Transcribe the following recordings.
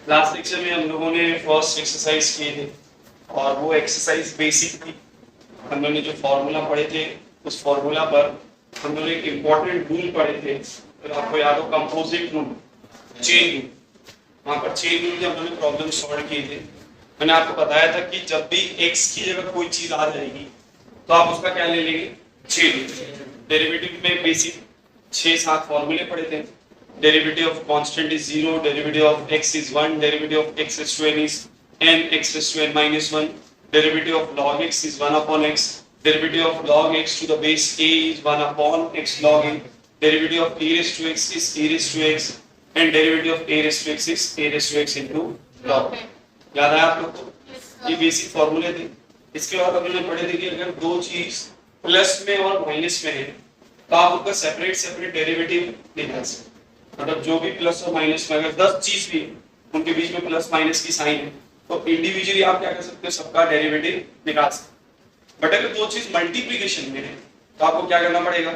Last lecture में हम लोगों ने फर्स्ट एक्सरसाइज किए थे और वो एक्सरसाइज बेसिक थी। हम लोगों ने जो फॉर्मूला पढ़े थे उस फॉर्मूला पर हम लोगों ने एक इम्पोर्टेंट रूल पढ़े थे। तो आपको याद हो कंपोजिट रूल, चेन रूल। वहाँ पर चेन रूल में हम लोगों ने प्रॉब्लम सॉल्व किए थे। मैंने आपको बताया था कि जब भी x की जगह कोई चीज आ जाएगी तो आप उसका क्या ले लेंगे, चेन। डेरिवेटिव में बेसिक 6-7 फॉर्मूले पढ़े थे। Derivative of constant is 0, derivative of x is 1, derivative of x raised to n is n, x raised to n minus 1, derivative of log x is 1 upon x, derivative of log x to the base a is 1 upon x log a, derivative of a raised to x is a raised to x, and derivative of a raised to x is a raised to x into log। याद है आप लोग को? ये basic फॉर्मूले थे। इसके बाद हम लोगों ने पढ़े थे कि अगर दो चीज प्लस में और माइनस में है तो आप उनका सेपरेट सेपरेट डेरिवेटिव निकाल सकते। मतलब जो भी प्लस और माइनस में अगर 10 चीज भी उनके बीच में प्लस माइनस की साइन है तो इंडिविजुअली आप क्या कर सकते हो, सबका डेरिवेटिव निकाल सकते। बट अगर दो चीज मल्टीप्लिकेशन में है तो आपको क्या करना पड़ेगा,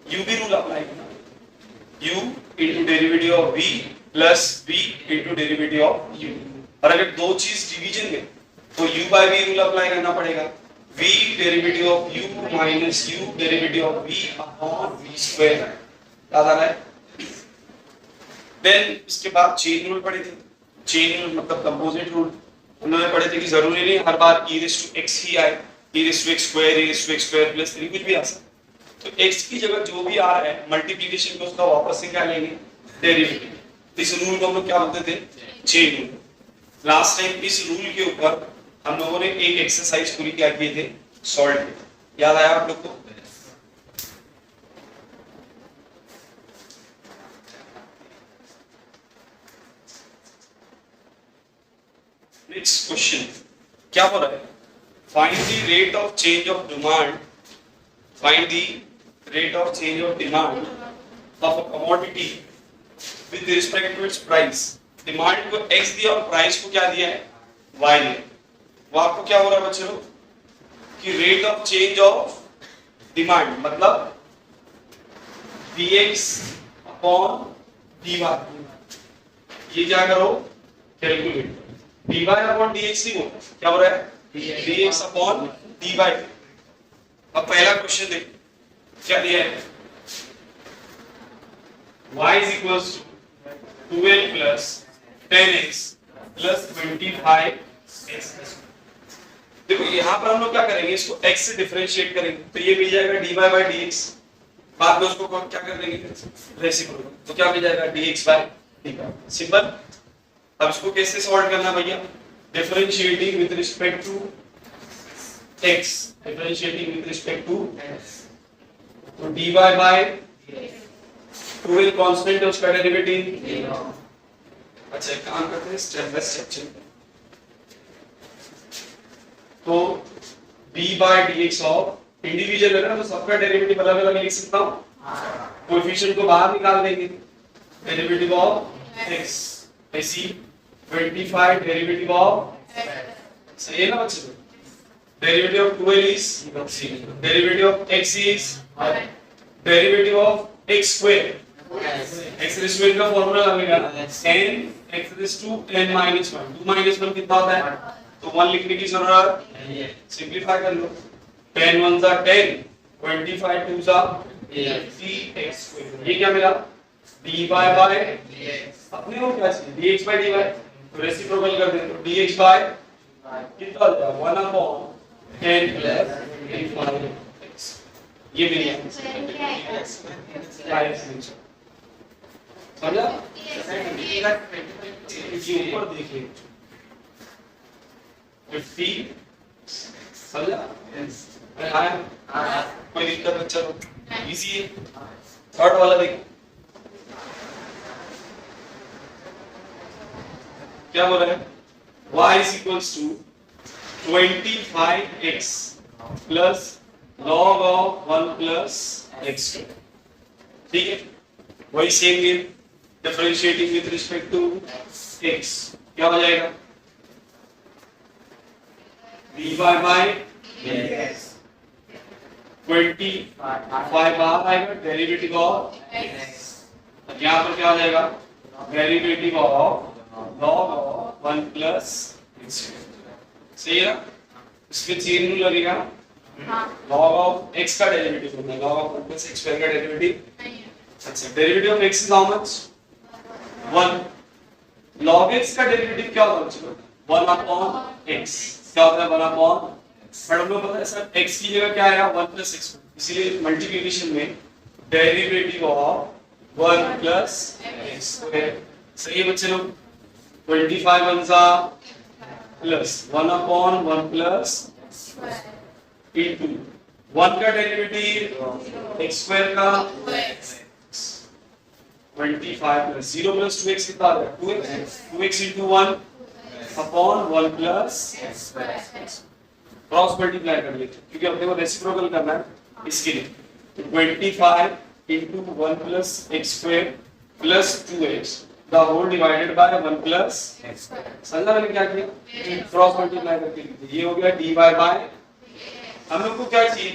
यू भी रूल अप्लाई करना, u into derivative of v plus v into derivative of u। और अगर दो चीज डिवीजन में तो u by v rule apply करना पड़ेगा, v derivative of u minus u derivative of v upon v square. याद आ रहा है? देन इसके बाद चेन रूल पढ़े थे। चेन रूल मतलब कंपोजिट रूल। उन्होंने पढ़े थे कि जरूरी नहीं हर बार e रेज़ टू x ही आए, e raise to x square, e raise to x square plus 3 कुछ भी आ सकता। तो x की जगह जो भी आ रहा है मल्टीप्लिकेशन में उसका वापस से क्या लेंगे, डेरिवेटिव। इस रूल को हम लोग क्या बोलते थे, चेन रूल। लास्ट टाइम इस रूल के ऊपर हम लोगों ने एक एक्सरसाइज पूरी क्या किए थे, सॉल्व किए। याद आया आप लोग को? नेक्स्ट क्वेश्चन क्या हो रहा है, find the rate of change of demand, find the rate of change of demand of a commodity with respect to its price. Demand को x दिया और प्राइस को क्या दिया है, y दिया। वो आपको क्या हो रहा है बच्चों कि rate of change of demand मतलब dx अपॉन dy। ये क्या करो, कैलकुलेट। dy अपॉन dx नहीं हो, क्या हो रहा है, dx अपॉन dy। अब पहला क्वेश्चन देखो क्या दिया है, y is equals to 12 plus 10x plus 25x। देखो यहाँ पर हम लोग क्या करेंगे, इसको x से डिफरेंशिएट करेंगे तो ये मिल जाएगा dy by dx। बाद में उसको क्या कर देंगे, रेसिप्रोकल, तो क्या मिल जाएगा dx by dy। सिंपल। अब इसको कैसे सॉल्व करना भैया, differentiating with respect to x, differentiating with respect to x। तो dy by 12 कांस्टेंट है, उसका डेरिवेटिव। अच्छा एक काम करते हैं स्टेप बाय स्टेप चलते हैं। तो b by dx of individual है ना तो सबका डेरिवेटिव अलग अलग लिख सकता हूं, कोएफिशिएंट को बाहर निकाल देंगे। डेरिवेटिव ऑफ x ऐसी 25 डेरिवेटिव ऑफ सही है ना बच्चों। Derivative of 12 is derivative of x is derivative of x square. x raise to n का फार्मूला लगेगा n x raise to n minus 1। 2 minus 1 कितना होता है, तो 1 लिखने की जरूरत, सिंपलीफाई कर लो। 10 1 जा 10, 25 2 जा 3x स्क्वायर। ये क्या मिला, dy by अपने को क्या चाहिए, dx by dy, तो रेसिप्रोकल कर दे तो dx by कितना हो जाएगा 1 upon 10 plus 25x। ये मिल गया समझा। ये ऊपर देखिए 50 समझा। अरे हाँ कोई दिक्कत बच्चा तो इजी है। थर्ड वाला देखिए क्या बोल रहा है, y is equals to 25x plus log of 1 plus x। ठीक है, वही same game, differentiating with respect to x क्या हो जाएगा, dy by dx 25 बाहर आएगा, डेरिवेटिव ऑफ x यहाँ पर क्या हो जाएगा derivative of log of 1 plus x। सही है ना? इसमें चेन रूल लगेगा। log ऑफ x का डेरिवेटिव होता है, log of 1 plus x square का डेरिवेटिव। अच्छा, derivative of x is how much 1। log x का डेरिवेटिव क्या होता है बच्चों? 1 अपॉन x। क्या होता है 1 अपॉन? बट हम लोग पता है सर x की जगह क्या आया 1 प्लस x, इसीलिए मल्टीप्लिकेशन में derivative of 1 plus x square. सही है बच्चे लोग? 25 बंसा प्लस 1 अपॉन 1 प्लस इनटू 1 का डेरिवेटिव x स्क्वायर का 25 प्लस 0 प्लस 2x कितना आ रहा है 2x, 2x into 1 upon 1 plus cross multiply कर लेते क्योंकि अपने को रेसिप्रोकल करना है इसके लिए। तो 25 into 1 plus x square plus 2x the whole divided by 1 plus x square। समझा मैंने क्या किया? क्रॉस मल्टीप्लाई करके लिख दिया। ये हो गया dy by, हम लोग को क्या चाहिए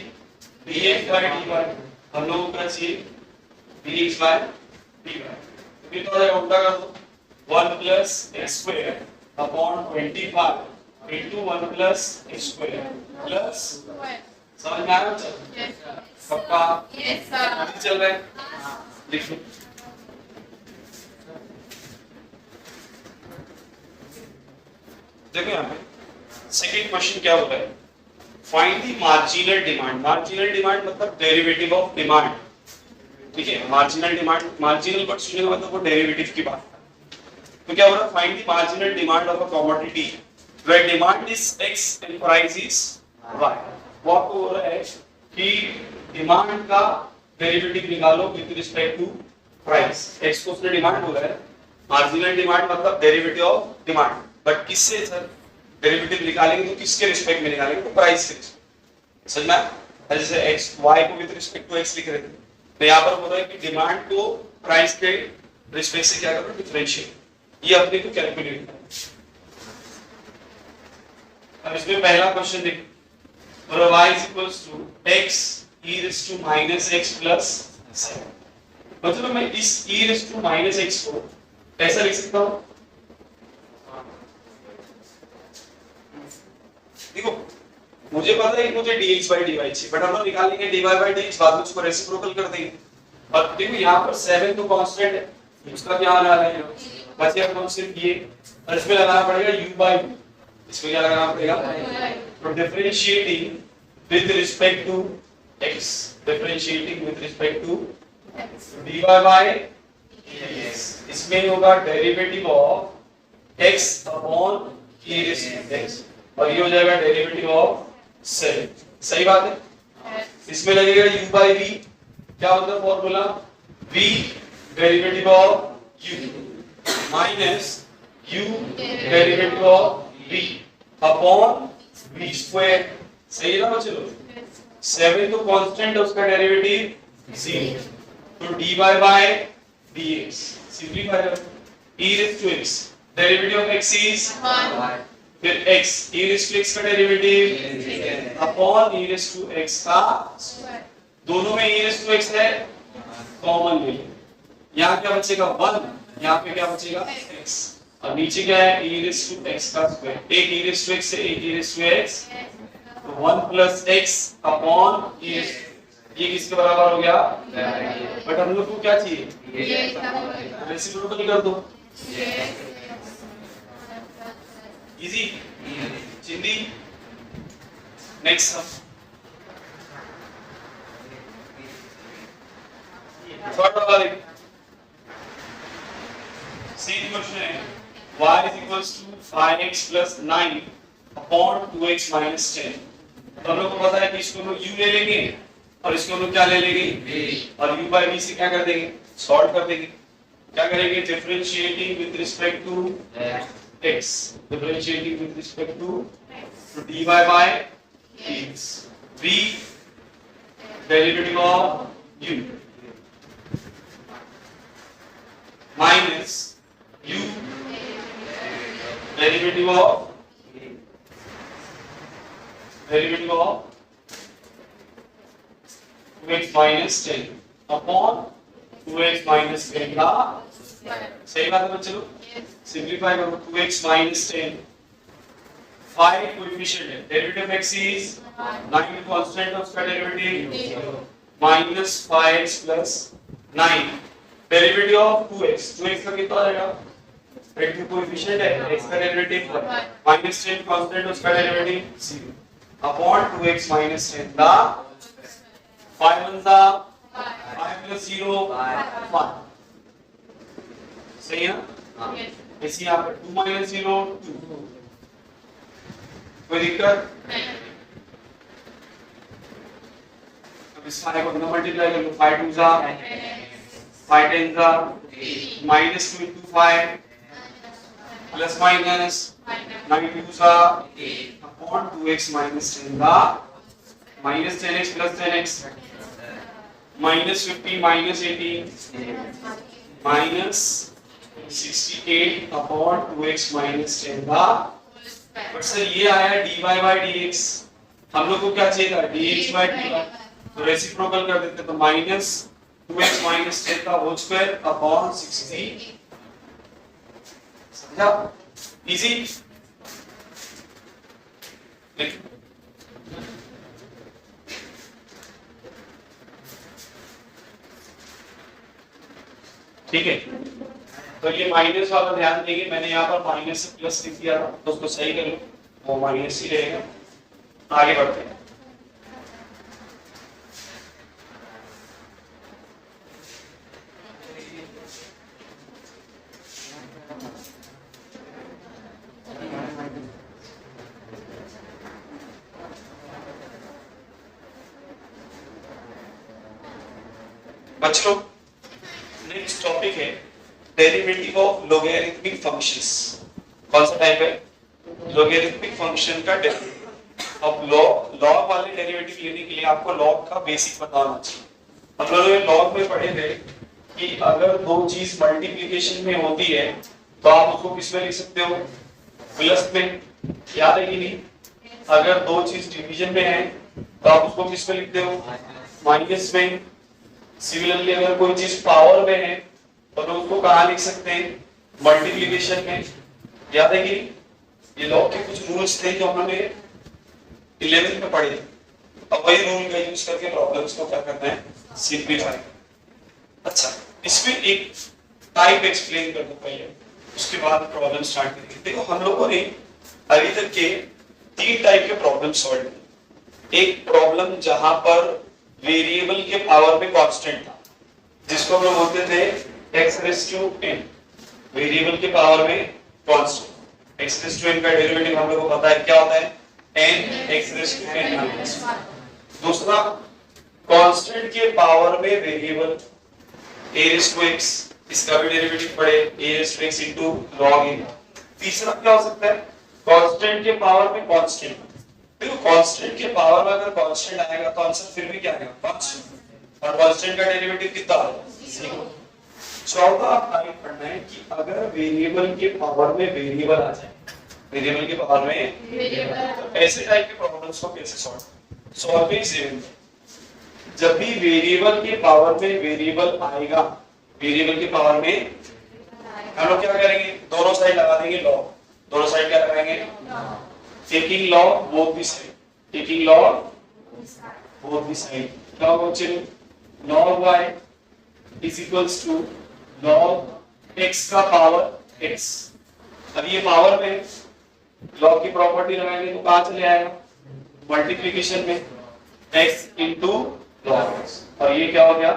dx by dy, हम लोग को क्या चाहिए dx by dy। तो ये तो आ जाएगा उल्टा कर दो 1 plus x square upon 25 into 1 plus x square plus, समझ में आ रहा है? पक्का? Yes sir. चल रहा है? लिखो। देखो यहाँ पे सेकंड क्वेश्चन क्या बोला है? Find the marginal demand. Marginal demand मतलब डेरिवेटिव ऑफ डिमांड। ठीक है, मार्जिनल डिमांड, मार्जिनल वर्ड सुनने का मतलब वो डेरिवेटिव की बात। तो क्या हो रहा है? Find the marginal demand of a commodity where demand is x and price is y। वो आपको बोल रहा है कि डिमांड का डेरिवेटिव निकालो with respect to price. x को उसने डिमांड बोला है, मार्जिनल डिमांड मतलब डेरिवेटिव ऑफ डिमांड। बट किससे सर डेरिवेटिव निकालेंगे? तो किसके रिस्पेक्ट में निकालेंगे? तो प्राइस के रिस्पेक्ट। समझ में? जैसे x y को विद रिस्पेक्ट टू x लिख रहे थे, तो यहाँ पर बोल रहा है कि डिमांड को प्राइस के रिस्पेक्ट से क्या करो डिफरेंशिएट। ये अपने को कैलकुलेट करना। अब इसमें पहला क्वेश्चन देखो, और y is equals to x e raised to minus x plus 7। मतलब मैं इस e raised to minus x को ऐसा लिख सकता हूँ। देखो मुझे पता है कि मुझे dx by dy चाहिए, बट हम लोग निकालेंगे dy by dx, बाद में उसको रेसिप्रोकल कर देंगे। और देखो यहाँ पर 7 तो कांस्टेंट है, उसका क्या आना है? बचेगा कांस्टेंट ये, और इसमें लगाना पड़ेगा u by v। इसको क्या लगाना पड़ेगा? तो differentiating with respect to x, differentiating with respect to dy by dx। इसमें होगा derivative of x upon e raised to x, और ये हो जाएगा डेरिवेटिव ऑफ 7। सही बात है? इसमें लगेगा u by v। क्या होता है formula? v derivative of u minus u derivative of v upon v square. सही है ना चलो? 7 तो कांस्टेंट है, उसका डेरिवेटिव 0, तो dy बाय dx सिंपलीफाई करो। e raised to x derivative of x is 1, फिर x e raised to x का derivative upon e raised to x का स्क्वायर। दोनों में e raised to x है, कॉमन ले लो। यहाँ क्या बचेगा 1, यहाँ पे क्या बचेगा x, और नीचे क्या है e raised to x का स्क्वायर। एक e raised to x से एक e raised to x, तो 1 plus x upon e raised to, ये किसके बराबर हो गया? बट हम लोग को क्या चाहिए? रेसिप्रोकल कर दो। इजी चिंदी। नेक्स्ट सम, थर्ड वाला देखो। सेम क्वेश्चन है, y is equals to 5x plus 9 upon 2x minus 10। तो हम लोग को पता है कि इसको हम लोग u ले लेंगे और इसको हम लोग क्या ले लेंगे v, और u by v से क्या कर देंगे? सॉल्व कर देंगे। क्या करेंगे? Differentiating with respect to x, differentiating with respect to dy by dx, v derivative of u minus u derivative of 2x minus 10 upon 2x minus 10 का सही बात है बच्चों सिंपलीफाई करो 2x minus 10 5 कोएफिशिएंट है derivative of x is 9 constant उसका derivative minus 5x plus 9 derivative of 2x 2x का कितना आ जाएगा डेरिवेटिव कोएफिशिएंट है x का डेरिवेटिव minus 10 कांस्टेंट उसका डेरिवेटिव 0 अपॉन 2x minus 10 का 5 1 सा 5 plus 0 5 सही है ना इसी यहाँ पर 2 minus 0 2 कोई दिक्कत अब इस सारे को मल्टीप्लाई कर लो 5 2 सा 5 10 सा minus 2 into 5 plus minus 9 2 सा upon 2x minus 10 का minus 10x plus 10x minus 50 minus 18 minus 68 upon 2x minus 10 का बट सर ये आया dy by dx हम लोग को क्या चाहिए था dx by dy तो रेसिप्रोकल कर देते तो minus 2x minus 10 का होल स्क्वायर अपॉन 60 समझा इजी ठीक है तो ये माइनस वाला ध्यान देंगे मैंने यहाँ पर माइनस से प्लस लिख दिया था तो उसको सही कर लो वो माइनस ही रहेगा आगे बढ़ते हैं बच्चों नेक्स्ट टॉपिक है डेरिवेटिव ऑफ लोगरिथमिक फंक्शंस कौन सा टाइप है लोगरिथमिक फंक्शन का डेरिवेटिव अब लॉग वाले डेरिवेटिव लेने के लिए आपको लॉग का बेसिक पता होना चाहिए हम लोगों ने लॉग में पढ़े थे कि अगर दो चीज मल्टीप्लिकेशन में होती है तो आप उसको किस में लिख सकते हो प्लस में याद है कि नहीं अगर दो चीज डिवीजन में है तो आप उसको किस में लिखते हो माइनस में सिमिलरली अगर कोई चीज पावर में है तो लोग उसको कहाँ लिख सकते हैं मल्टीप्लिकेशन में याद है कि ये लॉग के कुछ रूल्स थे जो हमने 11th में पढ़े अब वही रूल का यूज करके प्रॉब्लम्स को क्या करना है सिंपलीफाई अच्छा इसमें एक टाइप एक्सप्लेन कर दो पहले उसके बाद प्रॉब्लम स्टार्ट करेंगे देखो हम लोगों ने अभी तक के 3 टाइप के प्रॉब्लम सॉल्व किए एक प्रॉब्लम जहां पर वेरिएबल के पावर में कांस्टेंट था जिसको हम लोग बोलते थे x raised to n variable के पावर में constant x raised to n का डेरिवेटिव हम लोग को पता है क्या होता है n x raised to n minus दूसरा कांस्टेंट के पावर में variable a raised to x इसका भी डेरिवेटिव पढ़े a raised to x into log a तीसरा क्या हो सकता है कांस्टेंट के पावर में कांस्टेंट देखो कांस्टेंट के पावर में अगर कांस्टेंट आएगा तो आंसर फिर भी क्या आएगा कांस्टेंट और कांस्टेंट का डेरिवेटिव कितना आएगा चौथा टाइप पढ़ना है कि अगर वेरिएबल के पावर में वेरिएबल आ जाए वेरिएबल के पावर में तो ऐसे टाइप के प्रॉब्लम्स को कैसे सॉल्व इज सिंपल जब भी वेरिएबल के पावर में वेरिएबल आएगा वेरिएबल के पावर में हम लोग क्या करेंगे दोनों साइड लगा देंगे लॉग दोनों साइड क्या लगाएंगे taking log both the side taking log both the side क्या होगा बच्चे log y is equals to log x का पावर x अब ये पावर में log की प्रॉपर्टी लगाएंगे तो कहां चले आएगा मल्टीप्लिकेशन में x into log x और ये क्या हो गया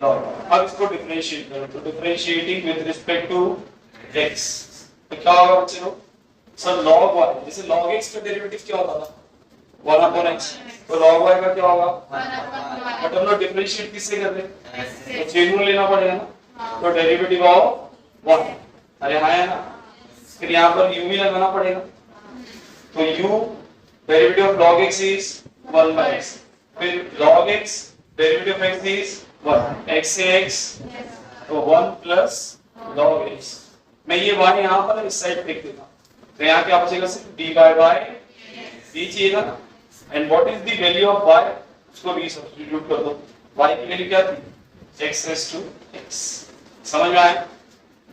log अब इसको डिफरेंशिएट करो तो differentiating with respect to x तो क्या होगा बच्चों सर log y जैसे log x का डेरिवेटिव क्या होता था 1 upon x तो log y का क्या होगा बट हम लोग डिफरेंशिएट किससे कर रहे हैं तो चेन रूल लेना पड़ेगा ना तो डेरिवेटिव ऑफ 1 अरे हाँ है ना फिर यहाँ पर u भी लगाना पड़ेगा तो u derivative of log x is 1 by x फिर log x derivative of x is 1 x से x तो 1 प्लस log x मैं ये y यहाँ पर इस साइड फेंक देता तो यहाँ क्या बचेगा सिर्फ dy by d चाहिए ना and what is the value of y उसको भी सब्स्टिट्यूट कर दो y की वैल्यू क्या थी x raised to x। समझ में आया?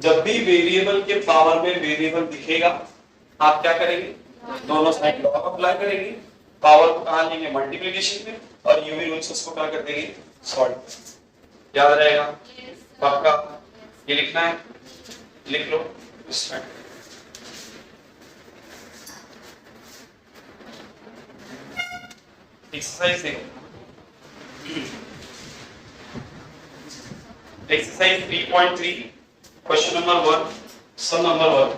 जब भी वेरिएबल के पावर में वेरिएबल दिखेगा आप क्या करेंगे, दोनों साइड लॉग अप्लाई करेंगे, पावर को कहां लेंगे, मल्टीप्लिकेशन में, और यूवी रूल से उसको क्या कर देंगे, सॉल्व। याद रहेगा पक्का? ये लिखना है, लिख लो। स्टार्ट। एक्सरसाइज देखो, exercise 3.3 question number 1, sum number 1,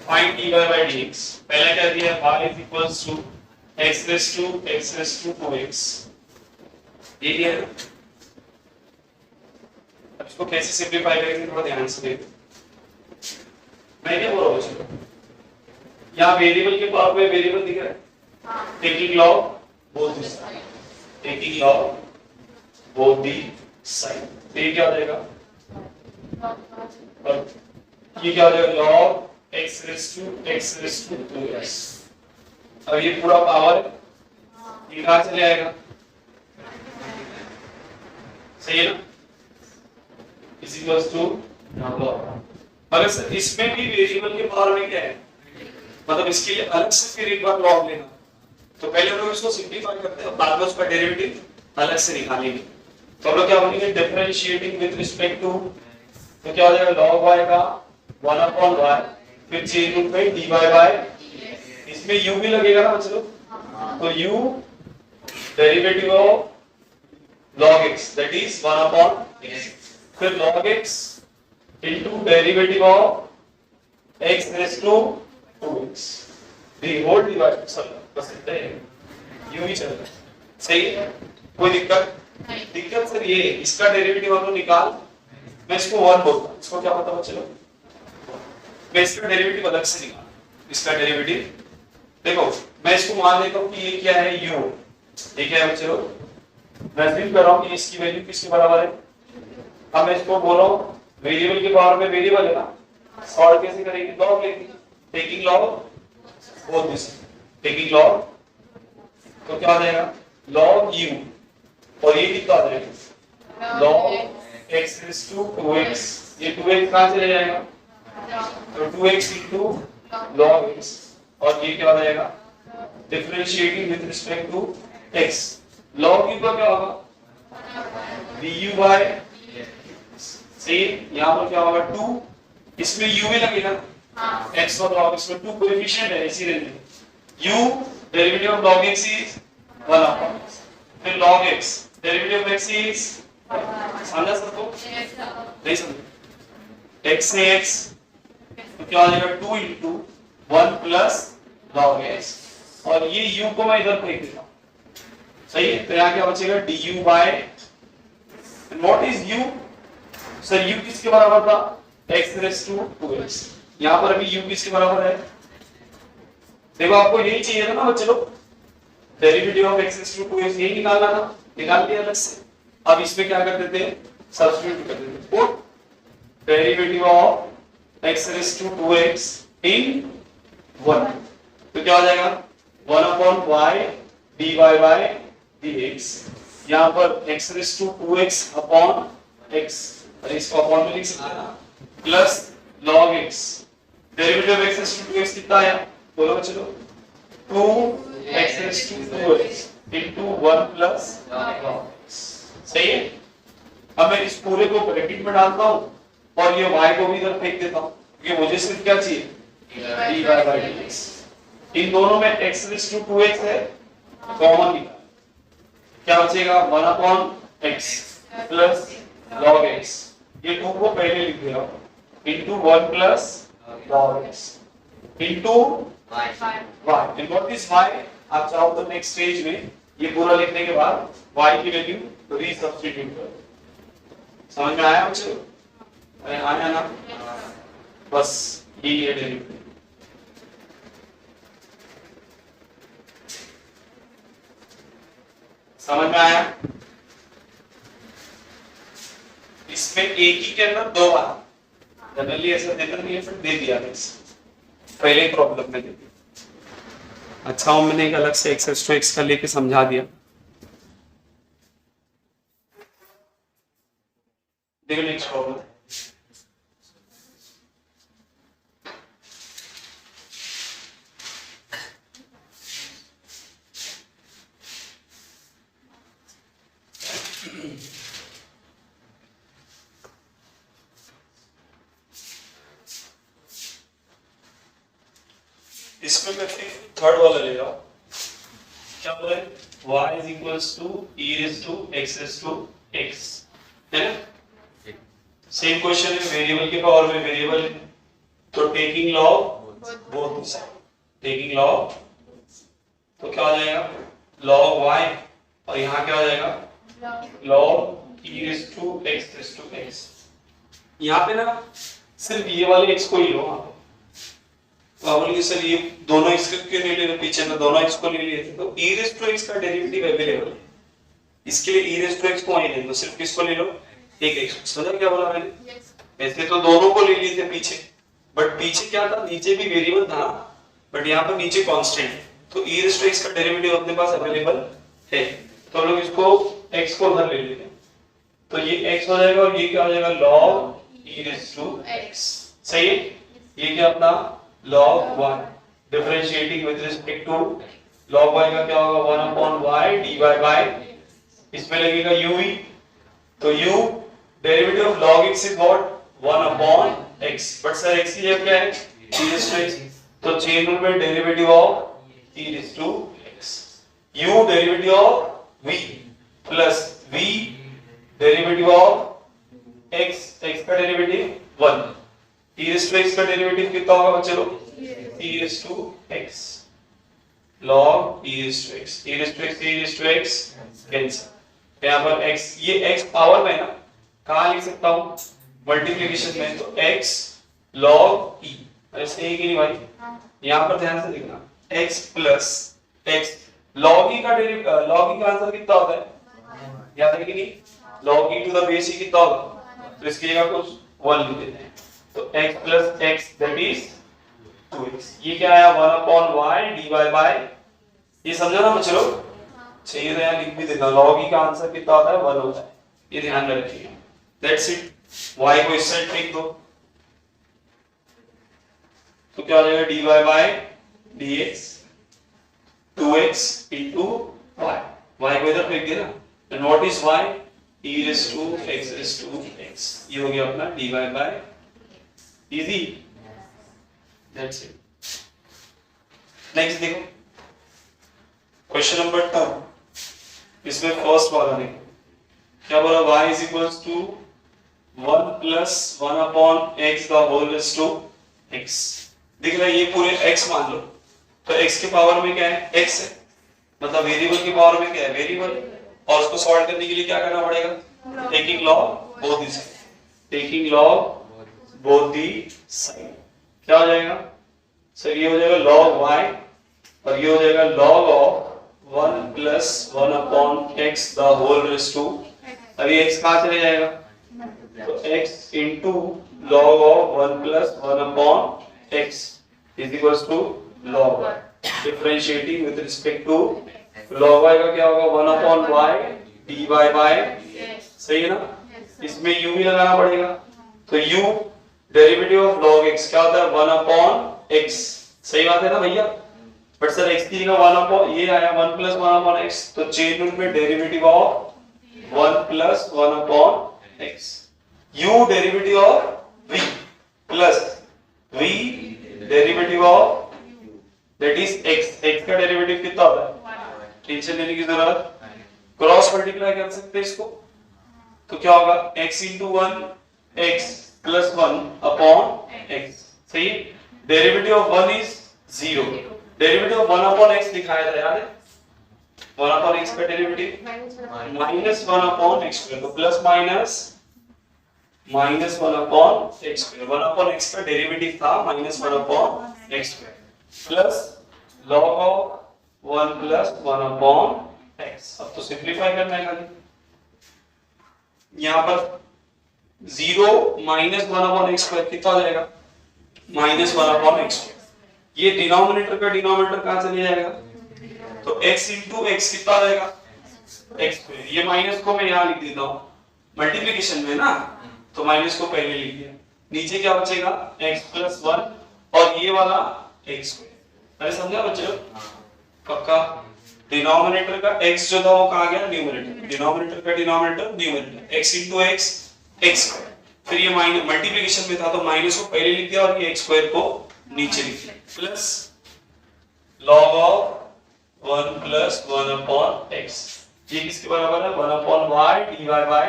find dy by dx। पहला क्या दिया है, y is equals to x raised to 2x, ये दिया है। अब इसको कैसे सिंपलीफाई करेंगे थोड़ा ध्यान से देखो। मैं क्या बोल रहा हूँ, यहाँ वेरिएबल के पावर में वेरिएबल दिख रहा है, taking log both the side, taking log both the side, तो ये क्या हो जाएगा, और ये क्या हो जाएगा, log x raised to 2x। अब ये पूरा पावर ये कहाँ चले आएगा, सही है ना, इज इक्वल्स टू log। अगर सर इसमें भी वेरिएबल के पावर में क्या है, मतलब इसके लिए अलग से फिर एक बार log लेना, तो पहले हम लोग इसको सिंपलीफाई करते हैं, बाद में उसका डेरिवेटिव अलग से निकालेंगे। तो हम लोग क्या बोलेंगे, डिफरेंशिएटिंग विद रिस्पेक्ट टू, तो क्या हो जाएगा, log y का 1/y, फिर चेंज रूट में dy बाय, इसमें u भी लगेगा ना बच्चों, तो u derivative of log x that is 1/x, फिर log x into derivative of x raise to 2x, the whole divide सब बस इतना ही, यूं ही चल रहा है, सही है, कोई दिक्कत? दिक्कत सर ये इसका डेरिवेटिव हम लोग निकाल, मैं इसको 1 बोलता हूं, इसको क्या पता चलो, मैं इसका डेरिवेटिव अलग से निकाल, इसका डेरिवेटिव देखो, मैं इसको मान लेता हूं कि ये क्या है, u, ये क्या है बच्चों, मैं अज्यूम कर रहा हूं कि इसकी वैल्यू किसके बराबर है। अब मैं इसको बोल रहा हूं वेरिएबल के पावर में वेरिएबल है ना, सॉल्व कैसे करेंगे, लॉग लेंगे, taking log both this, taking log, तो क्या आ जाएगा, log u, और ये कितना आ जाएगा, log x raised to 2x, ये 2x कहां चले जाएगा, तो 2x into log x, और ये क्या आ जाएगा, differentiating with respect to x, log u का क्या होगा, du by, सही, यहाँ पर क्या होगा 2, इसमें u भी लगेगा, x और log x में 2 कोएफिशिएंट है इसी रेंज में, u derivative of log x is 1/x, फिर log x derivative of x is, समझा सबको, नहीं समझे, x से x तो क्या हो जाएगा 2 into 1 plus log x, और ये u को मैं इधर फेंक देता हूं, सही है, तो यहाँ क्या बचेगा, du by, and what is u, sir u किसके बराबर था, x raised to 2x, यहाँ पर अभी u किसके बराबर है, देखो आपको यही चाहिए था ना बच्चों, derivative of x raised to 2x यही निकालना था, निकाल लिया अलग से। अब इसमें क्या कर देते हैं, सब्स्टिट्यूट कर देते हैं, put derivative of x raised to 2x इन 1, तो क्या हो जाएगा 1/y dy by dx, यहाँ पर x raised to 2x upon x, अरे इसको अपॉन में लिख सकते हैं ना, plus log x, derivative of x raised to 2x कितना आया, बोलो बच्चों, 2x raised to 2x into 1 plus log x, सही है। अब मैं इस पूरे को ब्रैकेट में डालता हूं और ये y को भी इधर फेंक देता हूं, क्योंकि मुझे सिर्फ क्या चाहिए, dy by dx, इन दोनों में x raised to 2x है, कॉमन निकाल, क्या बचेगा 1/x plus log x, ये 2 को पहले लिख दिया into 1 plus log x into y, and what is y, आप चाहो तो नेक्स्ट स्टेज में ये पूरा लिखने के बाद y की वैल्यू रीसब्स्टिट्यूट करो, समझ में आया बच्चों, आया ना, बस ये डेरिवेटिव, समझ में आया, इसमें एक ही के अंदर 2 बार, जनरली ऐसा देता नहीं है, फिर दे दिया पहले प्रॉब्लम में दे दिया। अच्छा मैंने एक अलग से x raised to x का लेके समझा दिया। देखो नेक्स्ट प्रॉब्लम, इसमें मैं थर्ड वाला ले रहा हूं, क्या बोले y is equals to e raised to x raised to x, है ना। सेम क्वेश्चन है, वेरिएबल के पावर में वेरिएबल, तो taking log both side, taking log, तो क्या आ जाएगा log y, और यहाँ क्या आ जाएगा log e raised to x raised to x। यहाँ पे ना सिर्फ ये वाले x को ही लो, बोलिए सर ये दोनों x क्यों नहीं ले रहे, पीछे में दोनों x को ले लिए थे, तो e raised to x का डेरिवेटिव अवेलेबल है, इसके लिए e raised to x को नहीं ले, तो सिर्फ किसको ले लो, एक x। समझा क्या बोला मैंने? ऐसे तो दोनों को ले लिए थे पीछे, बट पीछे क्या था, नीचे भी वेरिएबल था, बट यहाँ पर नीचे कांस्टेंट है, तो e raised to x का डेरिवेटिव अपने पास अवेलेबल है, तो हम लोग इसको x को उधर ले लेते हैं, तो ये x हो जाएगा और ये क्या हो जाएगा log e raised to x। सही है, ये क्या अपना log y, differentiating with respect to log y का क्या होगा 1 upon y dy by, इसमें लगेगा u, तो u derivative of log x is what 1 upon x, but sir x की जगह क्या है e raised to x, तो चेन रूल में derivative of e raised to x, u derivative of v plus v derivative of x, x का derivative 1, e raised to x का derivative कितना होगा बच्चों, e raised to x log e raised to x, e raised to x, e raised to x cancel, यहाँ पर x, ये x power में ना कहाँ लिख सकता हूँ मल्टीप्लिकेशन में, तो x log e, ऐसे ही कि नहीं भाई, यहाँ पर ध्यान से देखना x plus x log e का log e का आंसर कितना होता है, याद है कि नहीं, log e to the base e कितना होगा, तो इसकी जगह कुछ 1 लिख देते हैं, तो x plus x that is 2x, ये क्या आया 1 upon y dy by, ये समझो ना बच्चों, चाहिए तो यहाँ लिख भी देना, log e का आंसर कितना होता है 1 होता है, ये ध्यान में रखिए, that's it, y को इस साइड फेंक दो, तो क्या हो जाएगा dy by dx 2x into y, y को इधर फेंक देना, and what is y, e raised to x raised to x, ये हो गया अपना dy by, easy, that's it। Next देखो क्वेश्चन नंबर 2, इसमें फर्स्ट वाला देखो क्या बोला, y is equals to 1 plus 1 upon x the whole raised to x, दिख रहा है ये पूरे x मान लो, तो x के पावर में क्या है x है, मतलब वेरिएबल के पावर में क्या है वेरिएबल, और उसको सॉल्व करने के लिए क्या करना पड़ेगा, taking log both the side, taking log both the side, क्या हो जाएगा सर, ये हो जाएगा log y और ये हो जाएगा log of 1 plus 1 upon x the whole raised to, अब ये x कहाँ चले जाएगा, तो x into log of 1 plus 1 upon x is equals to log y, differentiating with respect to log y का क्या होगा 1 upon y dy by, सही है ना, इसमें u भी लगाना पड़ेगा, तो u derivative of log x क्या होता है 1 upon x, सही बात है ना भैया, बट सर x की जगह 1 upon ये आया 1 plus 1 upon x, तो चेन रूल में derivative of 1 plus 1 upon x, u derivative of v plus v derivative of that is x, x का डेरिवेटिव कितना होता है, टेंशन लेने की जरूरत, क्रॉस मल्टीप्लाई कर सकते हैं इसको, तो क्या होगा x into 1 x plus 1 upon x, सही है, derivative of 1 is 0, derivative of 1 upon x दिखाया था याद है, 1 upon x का derivative minus 1 upon x square, तो plus minus minus 1 upon x square, 1 upon x का डेरिवेटिव था minus 1 upon x square plus log of 1 plus 1 upon x, अब तो सिंपलीफाई करना है खाली, यहाँ पर 0 माइनस 1 upon x स्क्वायर कितना हो जाएगा माइनस 1 upon x स्क्वायर, ये डिनोमिनेटर का डिनोमिनेटर कहां चले जाएगा, तो x into x कितना आ जाएगा x स्क्वायर, ये माइनस को मैं यहां लिख देता हूं मल्टीप्लिकेशन में ना, तो माइनस को पहले लिख दिया, नीचे क्या बचेगा x प्लस 1 और ये वाला x स्क्वायर। अरे समझा बच्चों? पक्का। डिनोमिनेटर का x जो था वो कहाँ गया न्यूमरेटर, डिनोमिनेटर का denominator numerator, x into x x square, फिर ये माइनस मल्टीप्लिकेशन में था तो माइनस को पहले लिख दिया और ये x स्क्वायर को नीचे लिख दिया, plus log of 1 plus 1 upon x, ये किसके बराबर है 1 upon y dy by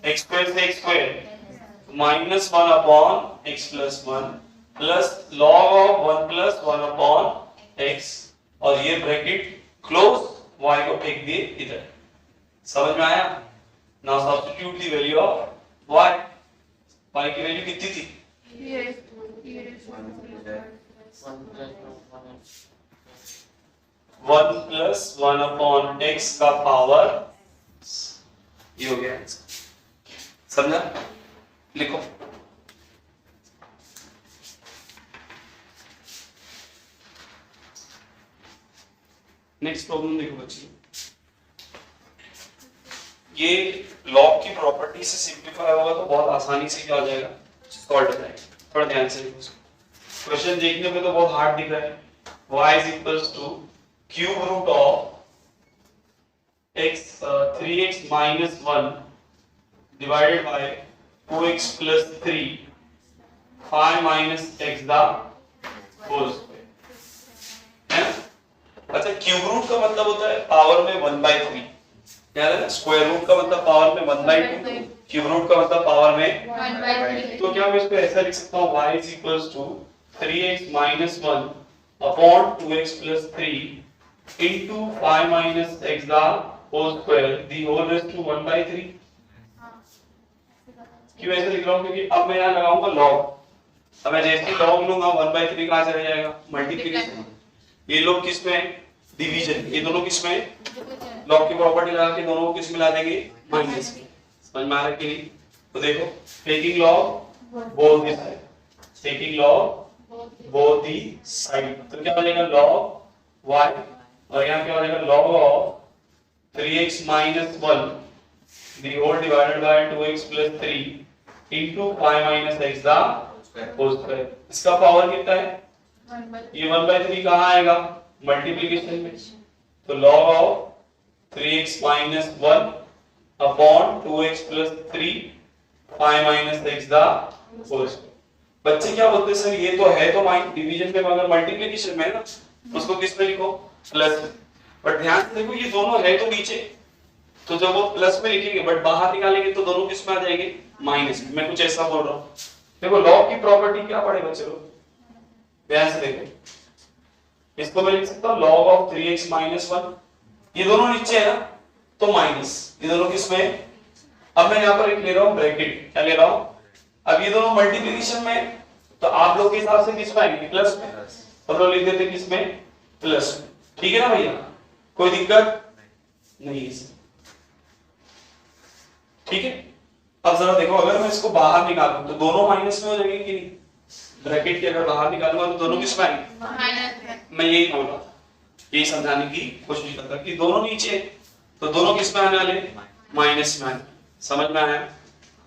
x square से x square minus 1 upon x plus 1 plus log of 1 plus 1 upon x और ये ब्रैकेट क्लोज, y को फेंक दिए इधर। समझ में आया? Now substitute the value of y, y की वैल्यू कितनी थी? 1 प्लस 1 अपॉन x का पावर, ये हो गया आंसर। समझा? लिखो। नेक्स्ट प्रॉब्लम देखो बच्चों, ये लॉग की प्रॉपर्टी से सिंपलीफाई होगा तो बहुत आसानी से क्या हो जाएगा सॉल्व हो जाएगा। थोड़ा ध्यान से देखो, क्वेश्चन देखने में तो बहुत हार्ड दिख रहा है। y is equals to cube root of x 3x minus 1 divided by 2x plus 3 5 minus x the whole square, है ना? अच्छा, क्यूब रूट का मतलब होता है पावर में 1/3, याद है ना? स्क्वायर रूट का मतलब पावर में 1/2, क्यूब रूट का मतलब पावर में 1/3। तो क्या मैं इसको ऐसा लिख सकता हूँ y is equals to 3x minus 1 upon 2x plus 3 into 5 minus x the whole square the whole raised to 1/3। क्यों ऐसे लिख रहा हूँ? क्योंकि अब मैं यहाँ लगाऊंगा लॉग, अब मैं जैसे लॉग लूंगा 1/3 कहाँ चला जाएगा मल्टीप्लिकेशन, ये लोग किस में डिवीजन, ये दोनों किस में लॉग की प्रॉपर्टी लगा के दोनों को किस में ला देंगे माइनस में। समझ में आ रहा है कि नहीं? तो देखो taking log both the side, taking log both the side, तो क्या हो जाएगा लॉग y और यहाँ क्या हो जाएगा log of 3x minus 1 the whole divided by 2x plus 3 into 5 minus x the whole square। इसका पावर कितना है? ये 1/3 कहाँ आएगा मल्टीप्लिकेशन में, तो log of 3x minus 1 upon 2x plus 3 5 minus x the whole square। बच्चे क्या बोलते हैं सर ये तो है तो डिवीजन में मगर मल्टीप्लिकेशन में है ना, उसको किस में लिखो प्लस में, बट ध्यान से देखो ये दोनों है तो नीचे, तो जब वो प्लस में लिखेंगे बट बाहर निकालेंगे तो दोनों किस में आ जाएंगे माइनस में। मैं कुछ ऐसा बोल रहा हूँ, देखो लॉग की प्रॉपर्टी क्या पड़ेगा, चलो ध्यान से देखो, इसको मैं लिख सकता हूँ log ऑफ 3x minus 1, ये दोनों नीचे है ना तो माइनस, ये दोनों किसमें, अब मैं यहाँ पर एक ले रहा हूँ ब्रैकेट, क्या ले रहा हूँ, अब ये दोनों मल्टीप्लिकेशन में तो आप लोग के हिसाब से किस में आएंगे प्लस में, हम लोग लिख देते किसमें प्लस में। ठीक है ना भैया, कोई दिक्कत नहीं है? ठीक है। अब जरा देखो अगर मैं इसको बाहर निकालूं तो दोनों माइनस में हो जाएंगे कि नहीं, ब्रैकेट के अगर बाहर निकालूंगा तो दोनों किस में आएंगे माइनस में। मैं यही बोल रहा था, यही समझाने की कोशिश करता कि दोनों नीचे तो दोनों किस में आने वाले माइनस में आने। समझ में आया?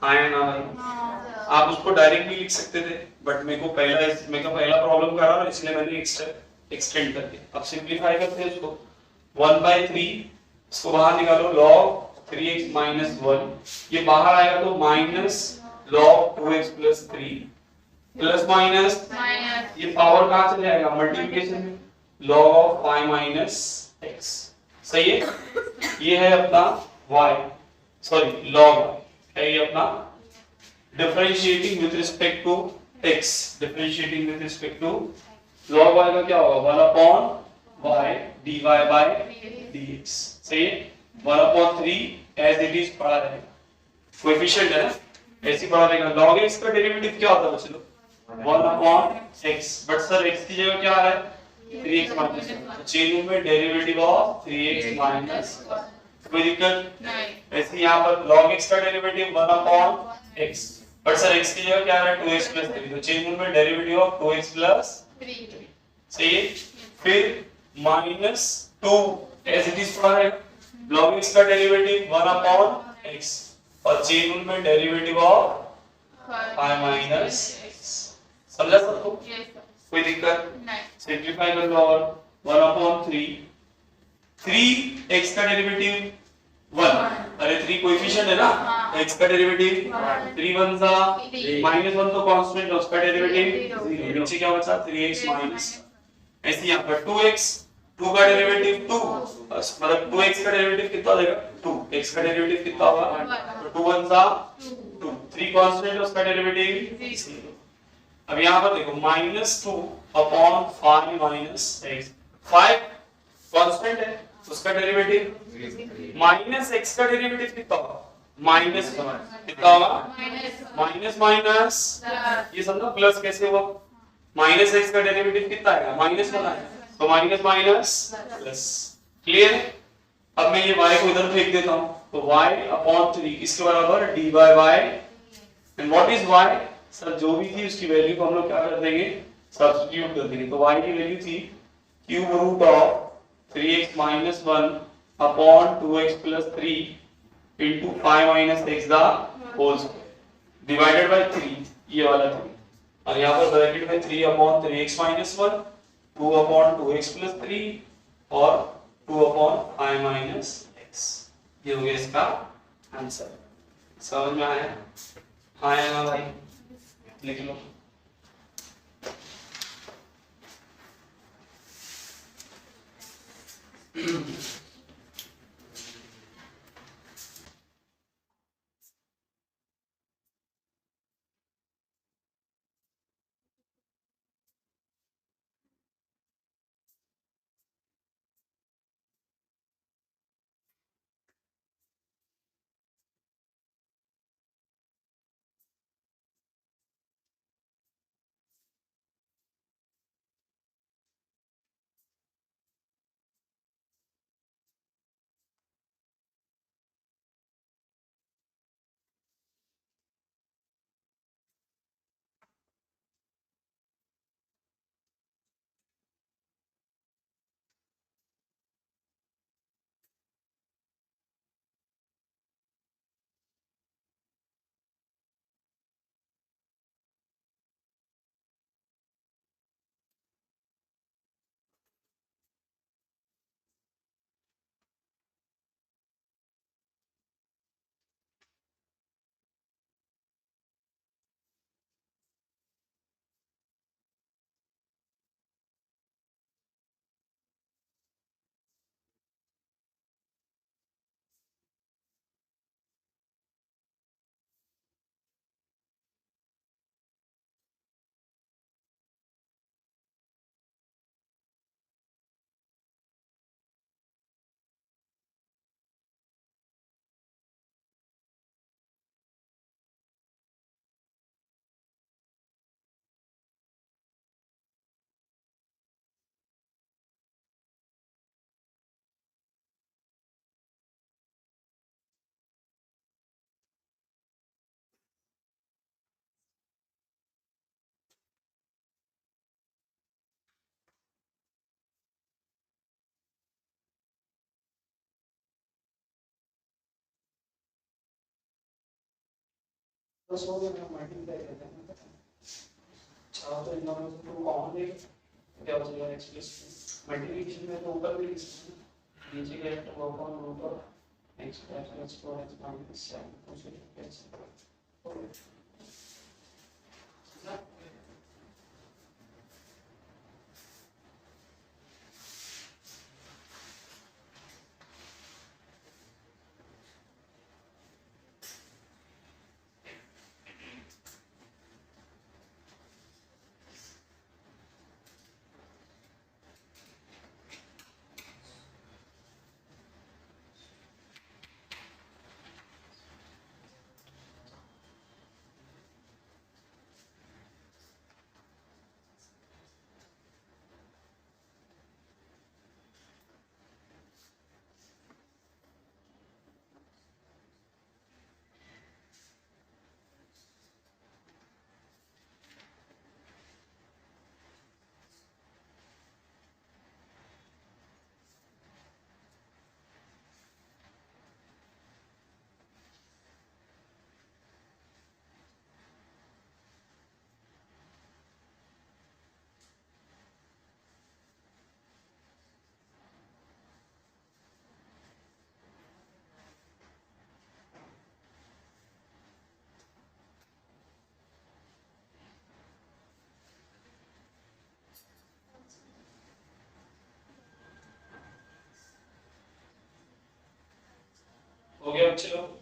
आया ना भाई? आप उसको डायरेक्ट भी लिख सकते थे बट मेरे को पहला प्रॉब्लम कर रहा हूं इसलिए मैंने एक्सटेंड करके अब सिंपलीफाई करते हैं इसको 1/3, इसको बाहर निकालो log 3x minus 1, ये बाहर आएगा तो minus log 2x plus 3 plus minus ये पावर कहाँ चले जाएगा मल्टीप्लिकेशन में, log ऑफ 5 minus x। सही है? ये है अपना y, सॉरी log है ये अपना differentiating with respect to x, differentiating with respect to log y का क्या होगा 1 upon y dy by dx। सही है? 1 upon 3 as it is पढ़ा रहेगा, कोएफिशिएंट है ना ऐसे पढ़ा रहेगा। log x का डेरिवेटिव क्या होता है बच्चों 1 upon x, but sir x की जगह क्या आ रहा है 3x माइनस, चेन में डेरिवेटिव ऑफ 3x माइनस, कोई दिक्कत नहीं। ऐसे यहाँ पर log x का derivative 1 upon x, but sir x की जगह क्या आ रहा है 2x plus 3, तो चेन में डेरिवेटिव ऑफ 2x plus 3। सही है? फिर माइनस 2 एज इट इज पढ़ा है, log x का डेरिवेटिव 1 upon x और चेन रूल में डेरिवेटिव ऑफ 5 माइनस समझा सबको? कोई दिक्कत नहीं। सिंप्लीफाई कर लो और 1/3 3x का डेरिवेटिव 1। अरे 3 कोएफिशिएंट है ना, x का डेरिवेटिव 3 1 सा -1 तो कांस्टेंट है, उसका डेरिवेटिव 0। नीचे क्या बचा 3x माइनस, ऐसे यहां पर 2x 2 का डेरिवेटिव 2, मतलब 2x का डेरिवेटिव कितना देगा 2, x का डेरिवेटिव कितना होगा तो 2 1 सा 2, 3 कांस्टेंट है उसका डेरिवेटिव 0। अब यहां पर देखो -2 अपॉन 5 माइनस x, 5 कांस्टेंट है उसका डेरिवेटिव माइनस x का डेरिवेटिव कितना होगा माइनस कितना होगा माइनस माइनस, ये समझो प्लस कैसे हुआ, माइनस x का डेरिवेटिव कितना आएगा माइनस 1 आएगा, तो माइनस माइनस प्लस। क्लियर? अब मैं ये y को इधर फेंक देता हूं, तो y अपॉन 3 किसके बराबर d by y, and what is y, sir जो भी थी उसकी वैल्यू को हम लोग क्या कर देंगे सब्स्टिट्यूट कर देंगे। तो y की वैल्यू थी cube root of 3x minus 1 upon 2x plus 3 into 5 minus x the whole square divided by 3, ये वाला 3, और यहाँ पर ब्रैकेट में 3 upon 3x minus 1, 2 upon 2x plus 3 और 2 upon 5 minus x, ये हो गया इसका आंसर। समझ में आया? हाँ या ना भाई? लिख लो। तो सो गया मैं मल्टीप्लाई करते हैं, अच्छा तो इन दोनों को कॉमन ले क्या हो जाएगा x प्लस मल्टीप्लिकेशन में तो ऊपर भी लिख सकते हैं, नीचे का तो work on root of x plus 4x minus 7 तो फिर कैसे बच्चे लोग?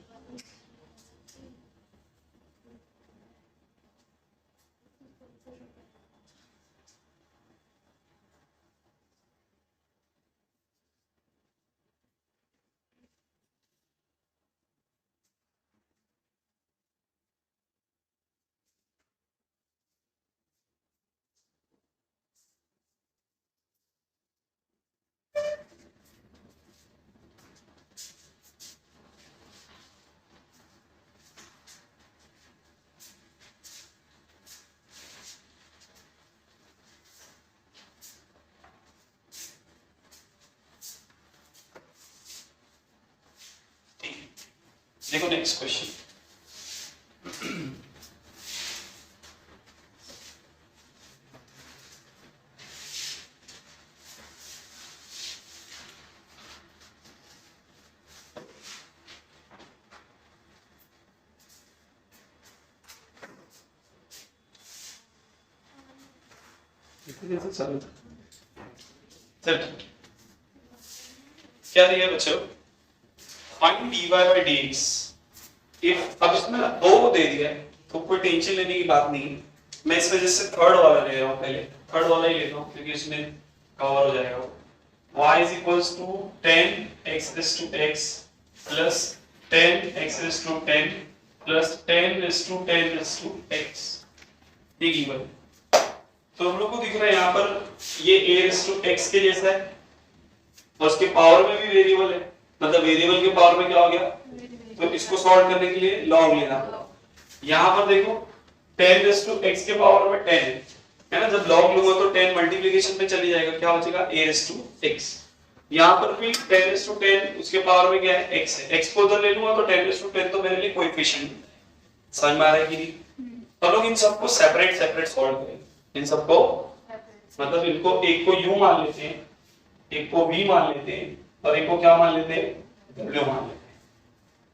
देखो नेक्स्ट क्वेश्चन। चल क्या दिया बच्चों? Find dy by dx। If अब इसमें दो दे दिया है तो कोई टेंशन लेने की बात नहीं है। मैं इस वजह से थर्ड वाला ले रहा हूँ, पहले थर्ड वाला ही लेता हूँ क्योंकि इसमें कवर हो जाएगा। y is equals to 10x raised to x plus 10x raised to 10 plus 10 raised to 10 raised to x। ये गिवन तो हम लोग को दिख रहा है यहाँ पर ये a raised to x के जैसा है और उसके पावर में भी वेरिएबल है, मतलब वेरिएबल के पावर में क्या हो गया, तो इसको सॉल्व करने के लिए लॉग लेना। यहाँ पर देखो 10 raised to x के पावर में 10 है ना, जब लॉग लूंगा तो 10 मल्टीप्लिकेशन में चली जाएगा, क्या हो जाएगा a raised to x। यहाँ पर भी 10 raised to 10 उसके पावर में क्या है x है, x को उधर ले लूंगा तो 10 raised to 10 तो मेरे लिए कोएफिशिएंट है। समझ में आ रहा है कि नहीं? तो लोग इन सबको सेपरेट सेपरेट सॉल्व करें, इन सबको मतलब इनको एक को u मान लेते हैं, एक को v मान लेते हैं और एक को क्या मान लेते हैं, w मान लेते हैं।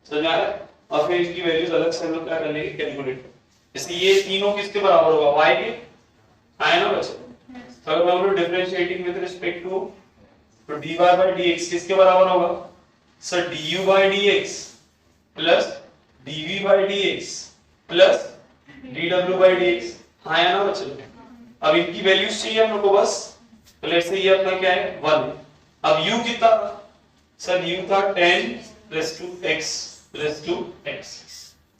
समझ में आ रहा है? और फिर इसकी वैल्यूज अलग से हम लोग क्या कर लेंगे, कैलकुलेट। जैसे ये तीनों किसके बराबर होगा, y के आए ना बच्चों। तो अगर हम लोग डिफरेंशिएटिंग विद रिस्पेक्ट टू तो dy by dx किसके बराबर होगा sir, du by dx plus dv by dx plus dw by dx। हाँ है ना बच्चों। अब इनकी वैल्यूज चाहिए हम लोग को बस, तो लेट्स से ये अपना क्या है 1। अब u कितना था सर, u था 10 raised to x raised to x।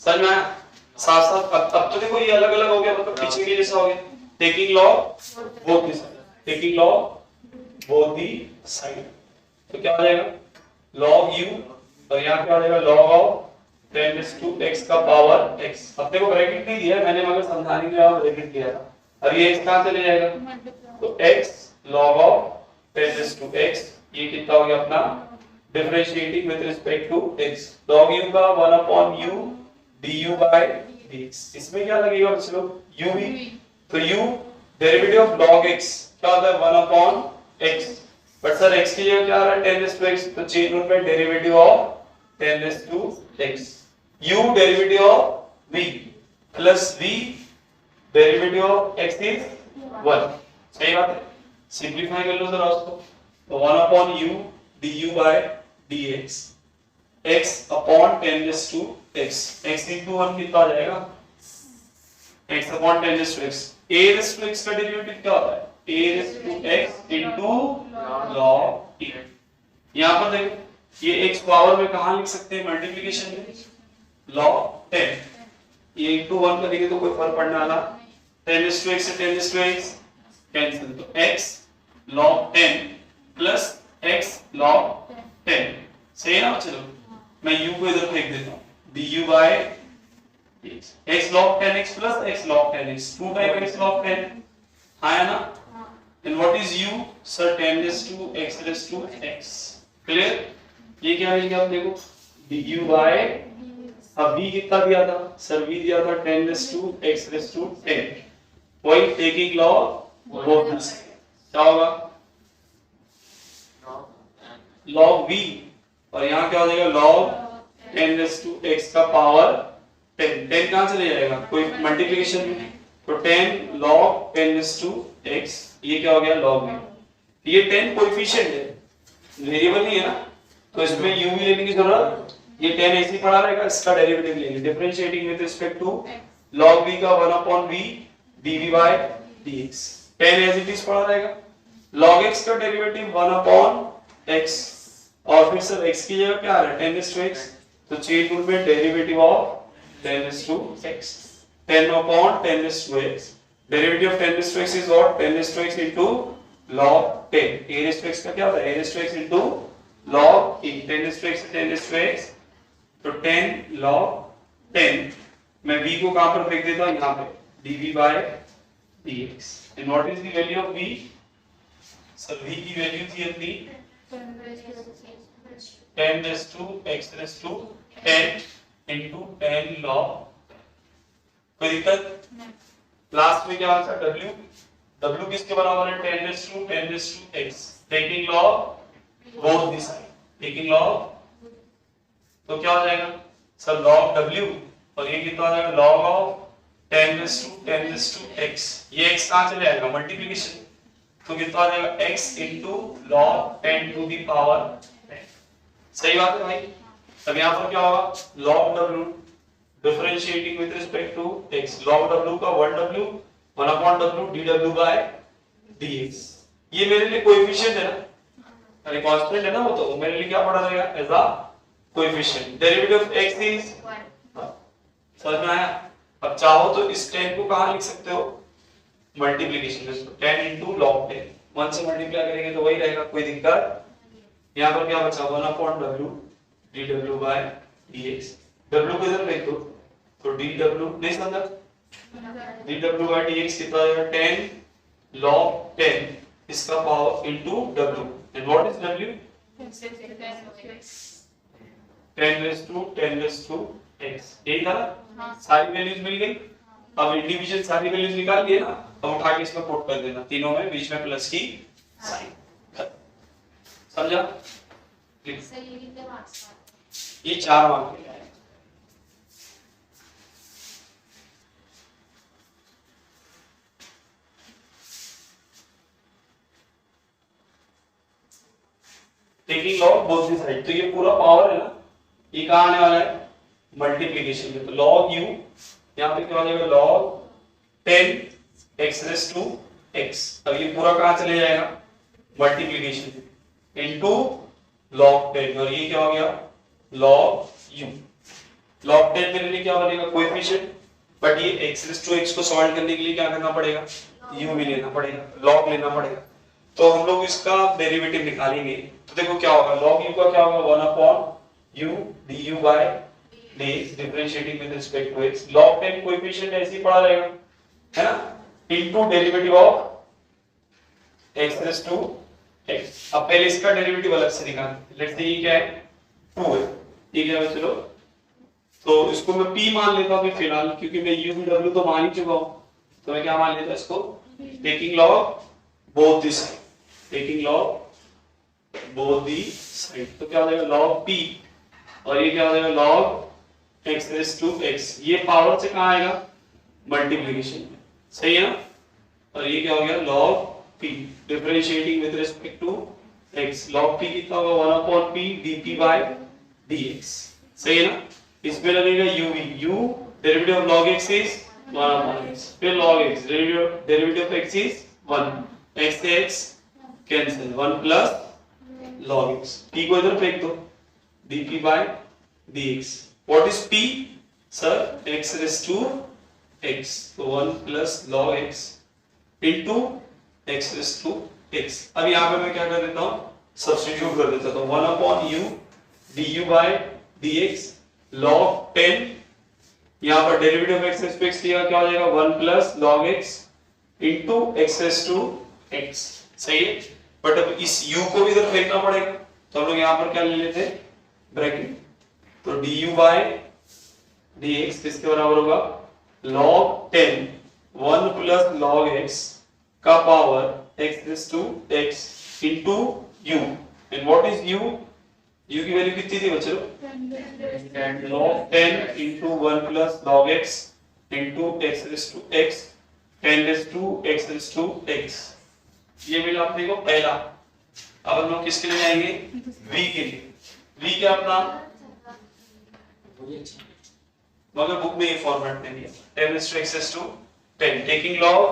समझ में आया? साथ साथ अब तो देखो ये अलग अलग हो गया, मतलब पीछे के जैसा हो गया। Taking log both the side, taking log both the side, तो क्या हो जाएगा log u और यहाँ क्या हो जाएगा log of 10 raised to x का पावर x। अब देखो ब्रैकेट नहीं दिया है मैंने, मगर समझाने के लिए ब्रैकेट दिया था। अब ये x कहाँ चले जाएगा, तो x log of 10 raised to x, ये कितना हो गया अपना differentiating with respect to x। log u का 1 upon u du by dx। इसमें क्या लगेगा बच्चों, u भी, तो u derivative of log x क्या होता है 1 upon x। But sir x की जगह क्या आ रहा है 10 raised to x, तो चेंज रूट में derivative of 10 raised to x। u derivative of v plus v derivative of x is 1। सही बात है, सिंपलीफाई कर लो जरा उसको, तो 1 upon u du by dx x upon 10 raised to x, x into 1 कितना आ जाएगा, x upon 10 raised to x। a raised to x का डेरिवेटिव क्या होता है, a raised to x into log e। यहाँ पर देखो ये x पावर में कहाँ लिख सकते हैं, मल्टीप्लिकेशन में log 10, ये into 1 करेंगे तो कोई फर्क पड़ने वाला, 10 raised to x से 10 raised to x कैंसिल, तो x log 10 plus x log 10। सही है ना चलो, मैं u को इधर फेंक देता हूँ, du by dx x log 10x plus x log 10x 2 times x log 10। हाँ है ना, and what is u sir, 10 raised to x raised to x। Clear? ये क्या है आप देखो du by, अब v कितना दिया था सर, v दिया था 10 raised to x raised to 10, वही टेकिंग log बोथ क्या होगा log v, और यहाँ क्या हो जाएगा log 10 raised to x का पावर 10। 10 कहाँ चले जाएगा, कोई मल्टीप्लिकेशन में, तो 10 log 10 raised to x, ये क्या हो गया log v। ये 10 कोएफिशिएंट है, वेरिएबल नहीं है ना, तो इसमें u भी लेने की जरूरत ये 10 ऐसे पड़ा रहेगा, इसका डेरिवेटिव लेंगे differentiating with respect to log v का 1/v dv by dx। 10 as it is पड़ा रहेगा, log x का डेरिवेटिव 1/x और फिर सर x की जगह क्या आ रहा है 10 to x, तो चेन रूल में derivative of 10 to x 10/10 to x, derivative of 10 to x is what 10 to x into log 10, a raised to x का क्या होता है a raised to x into log e 10 to x 10 to x, तो 10 log 10 मैं v को कहां पर फेंक देता हूं यहां पे dv by dx and what is the value of v, sir v की वैल्यू थी अपनी 10 raised to x raised to 10 into 10 log, कोई दिक्कत लास्ट में क्या आंसर w, w किसके बराबर है 10 raised to x taking log both this side, taking log तो क्या हो जाएगा सर log w और ये कितना आ जाएगा log of 10 raised to x, ये x कहां चले जाएगा मल्टीप्लिकेशन, तो कितना आ जाएगा x into log 10 to the power 10, सही बात है भाई। अब यहां पर क्या होगा log w differentiating with respect to x, log w का 1w 1/w dw by dx, ये मेरे लिए कोएफिशिएंट है ना, अरे कांस्टेंट है ना वो, तो मेरे लिए क्या पड़ा रहेगा as a coefficient, derivative of x is समझ में आया। अब चाहो तो इस 10 को कहां लिख सकते हो मल्टीप्लिकेशन में, 10 into log 10 1 से मल्टीप्लाई करेंगे तो वही रहेगा, कोई दिक्कत। यहां पर क्या बचा 1/w dw by dx, w को इधर फेंक दो तो dw नहीं समझा, dw by dx कितना आएगा 10 log 10 इसका power into w and what is w 10 raised to x, यही था सारी वैल्यूज मिल गई। अब इंडिविजुअल सारी वैल्यूज निकाल लिए ना, अब उठा के इसमें पुट कर देना, तीनों में बीच में प्लस की साइन, समझा ये 4 मार्क के लिए आएगा। Taking log both the side, तो ये पूरा पावर है ना, ये कहां आने वाला है मल्टीप्लिकेशन में, तो log u यहां पे क्या हो जाएगा log 10 x raised to x, अब ये पूरा कहां चले जाएगा मल्टीप्लिकेशन इनटू log 10 और ये क्या हो गया log u, log 10 मेरे लिए क्या बनेगा कोएफिशिएंट, बट ये x raised to x को सॉल्व करने के लिए क्या करना पड़ेगा u भी लेना पड़ेगा, log लेना पड़ेगा, तो हम लोग इसका डेरिवेटिव निकालेंगे, तो देखो क्या होगा log u का क्या होगा 1/u du by dx differentiating with respect to x, log 10 coefficient ऐसे ही पड़ा रहेगा है ना into derivative of x raised to x, अब पहले इसका डेरिवेटिव अलग से निकाल, लेट्स से ये क्या है 2 है, ठीक है चलो, तो इसको मैं p मान लेता हूं फिलहाल, क्योंकि मैं u भी w तो मान ही चुका हूं, तो मैं क्या मान लेता इसको taking log both this side, taking log both the side, तो क्या हो जाएगा log p और ये क्या हो जाएगा log x raised to x, ये पावर से कहां आएगा मल्टीप्लिकेशन में, सही है ना, और ये क्या हो गया log p differentiating with respect to x, log p कितना होगा 1/p dp by dx, सही है ना, इसमें लगेगा u derivative of log x is 1/x, फिर log x derivative of x is 1, x से x cancel 1 plus log x, p को इधर फेंक दो dp by dx, what is p sir x raised to x, so 1 plus log x into x raised to x, अब यहां पे मैं क्या कर देता हूं सब्स्टिट्यूट कर देता हूं 1/u du by dx log 10, यहां पर derivative of x raised to x लिया क्या हो जाएगा 1 plus log x into x raised to x, सही है, बट अब इस u को भी इधर फेंकना पड़ेगा, तो हम लोग यहां पर क्या ले लेते हैं ब्रैकेट, तो du by dx किसके बराबर होगा log 10 1 plus log x का power x raised to x into u, and what is u की वैल्यू कितनी थी बच्चों log 10 into 1 plus log x into x raised to x 10 raised to x raised to x, ये मिला अपने को पहला। अब हम लोग किसके लिए जाएंगे v के लिए, v क्या अपना मगर बुक में ये फॉर्मेट नहीं है 10 raised to x to 10 taking log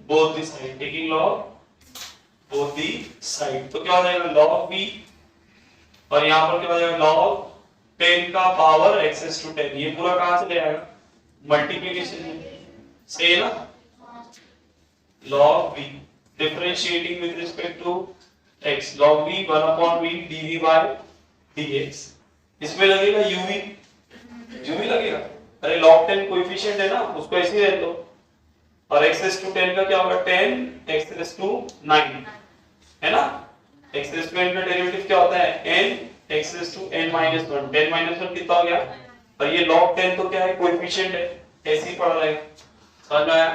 both the side taking log both the side तो क्या हो जाएगा log b और यहाँ पर क्या हो जाएगा log 10 का पावर x to 10 ये पूरा कहाँ से ले आएगा मल्टीप्लिकेशन में सही है ना log b differentiating with respect to x log b 1 upon v dv by dx इसमें लगेगा uv uv लगेगा अरे log 10 कोएफिशिएंट है ना उसको ऐसे ही रह दो और x raised to 10 का क्या होगा 10 x raised to 9 है ना x raised to n का डेरिवेटिव क्या होता है n x raised to n minus 1 10 minus 1 कितना हो गया और ये log 10 तो क्या है कोएफिशिएंट है ऐसे ही पड़ा रहेगा समझ में आया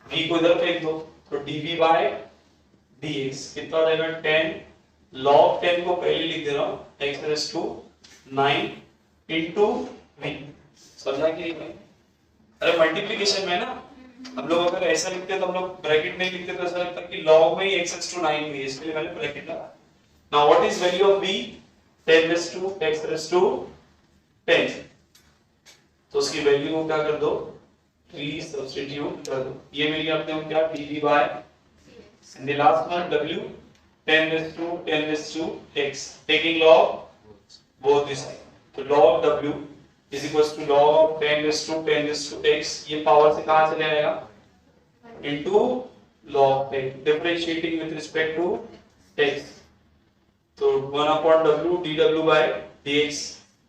v को इधर फेंक दो तो dv by dx कितना हो जाएगा 10 log 10 को पहले लिख दे रहा हूं x raised to 9 into v समझा कि अरे मल्टीप्लिकेशन में ना हम लोग अगर ऐसा लिखते हैं तो हम लोग ब्रैकेट नहीं लिखते तो ऐसा लगता है कि log में ही x raised to 9 भी है इसलिए मैंने ब्रैकेट लगा now what is value of v 10 raised to x raised to 10 तो उसकी वैल्यू को क्या कर दो 3 सब्स्टिट्यूट कर दो ये मेरी आपने क्या dv by and the last one w 10 raised to x taking log both this side तो log w is equals to log 10 raised to x ये पावर से कहां से ले आएगा into log 10 differentiating with respect to x तो 1 upon w dw by dx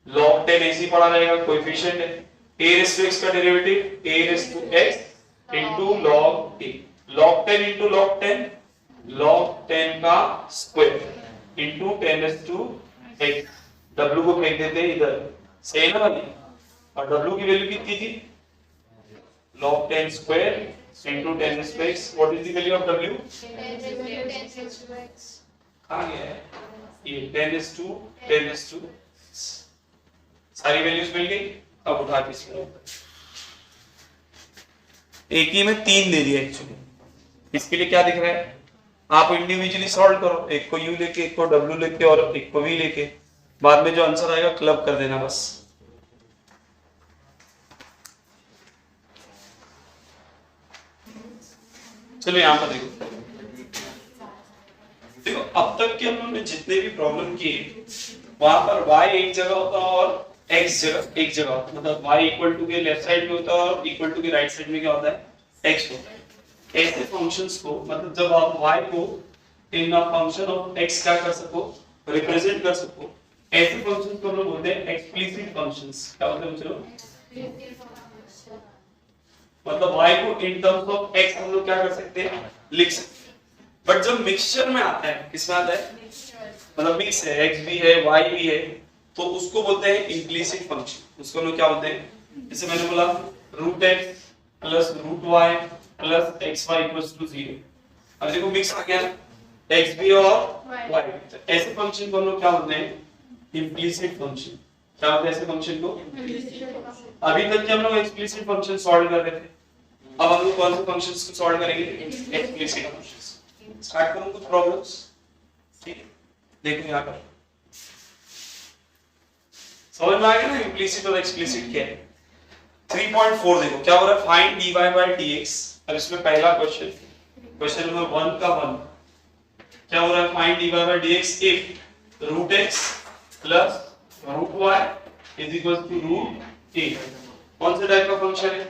log 10 ऐसे ही पड़ा रहेगा कोएफिशिएंट है a raised to x का derivative a raised to x into log a log 10 into log 10 का square into 10 raised to x w को फेंक देते हैं इधर सही ना भाई और w की वैल्यू कितनी थी log 10 square into 10 raised to x what is the value of w 10 raised to x कहां गया है ये 10 raised to सारी वैल्यूज मिल गई अब उठा के इसमें एक ही में 3 दे दिया एक्चुअली इसके लिए क्या दिख रहा है आप इंडिविजुअली सॉल्व करो एक को u लेके एक को w लेके और एक को v लेके बाद में जो आंसर आएगा क्लब कर देना बस चलो यहां पर देखो अब तक के हम लोगों ने जितने भी प्रॉब्लम किए वहां पर y एक जगह होता है और x जगह एक जगह होता है मतलब y इक्वल टू के लेफ्ट साइड में होता है और इक्वल टू के राइट साइड में क्या होता है x होता है ऐसे फंक्शंस को मतलब जब आप y को इन अ फंक्शन ऑफ x क्या कर सको रिप्रेजेंट कर सको ऐसे फंक्शंस को हम लोग बोलते हैं एक्सप्लिसिट फंक्शंस क्या बोलते हैं बच्चों मतलब y को इन टर्म्स ऑफ x हम लोग क्या कर सकते हैं लिख सकते हैं बट जब मिक्सचर में आता है किसमें आता है मतलब मिक्स है x भी है y भी है तो उसको बोलते हैं इम्प्लिसिट फंक्शन उसको हम लोग क्या बोलते हैं जैसे मैंने बोला √x plus √y plus xy equals to 0 अब देखो मिक्स आ गया x भी और y तो ऐसे फंक्शन को हम लोग क्या बोलते हैं इम्प्लिसिट फंक्शन क्या बोलते हैं ऐसे फंक्शन को अभी तक के हम लोग एक्सप्लिसिट फंक्शन सॉल्व कर रहे थे अब हम लोग कौन से फंक्शंस को सॉल्व करेंगे एक्सप्लिसिट फंक्शंस स्टार्ट करूं कुछ प्रॉब्लम्स ठीक है देखो यहां पर समझ में आ गया ना इम्प्लिसिट और एक्सप्लिसिट क्या है 3.4 देखो क्या हो रहा है फाइंड dy by dx अब इसमें पहला क्वेश्चन नंबर 1 का 1 क्या हो रहा है find dy by dx if √x plus √y is equal to √a कौन से टाइप का फंक्शन है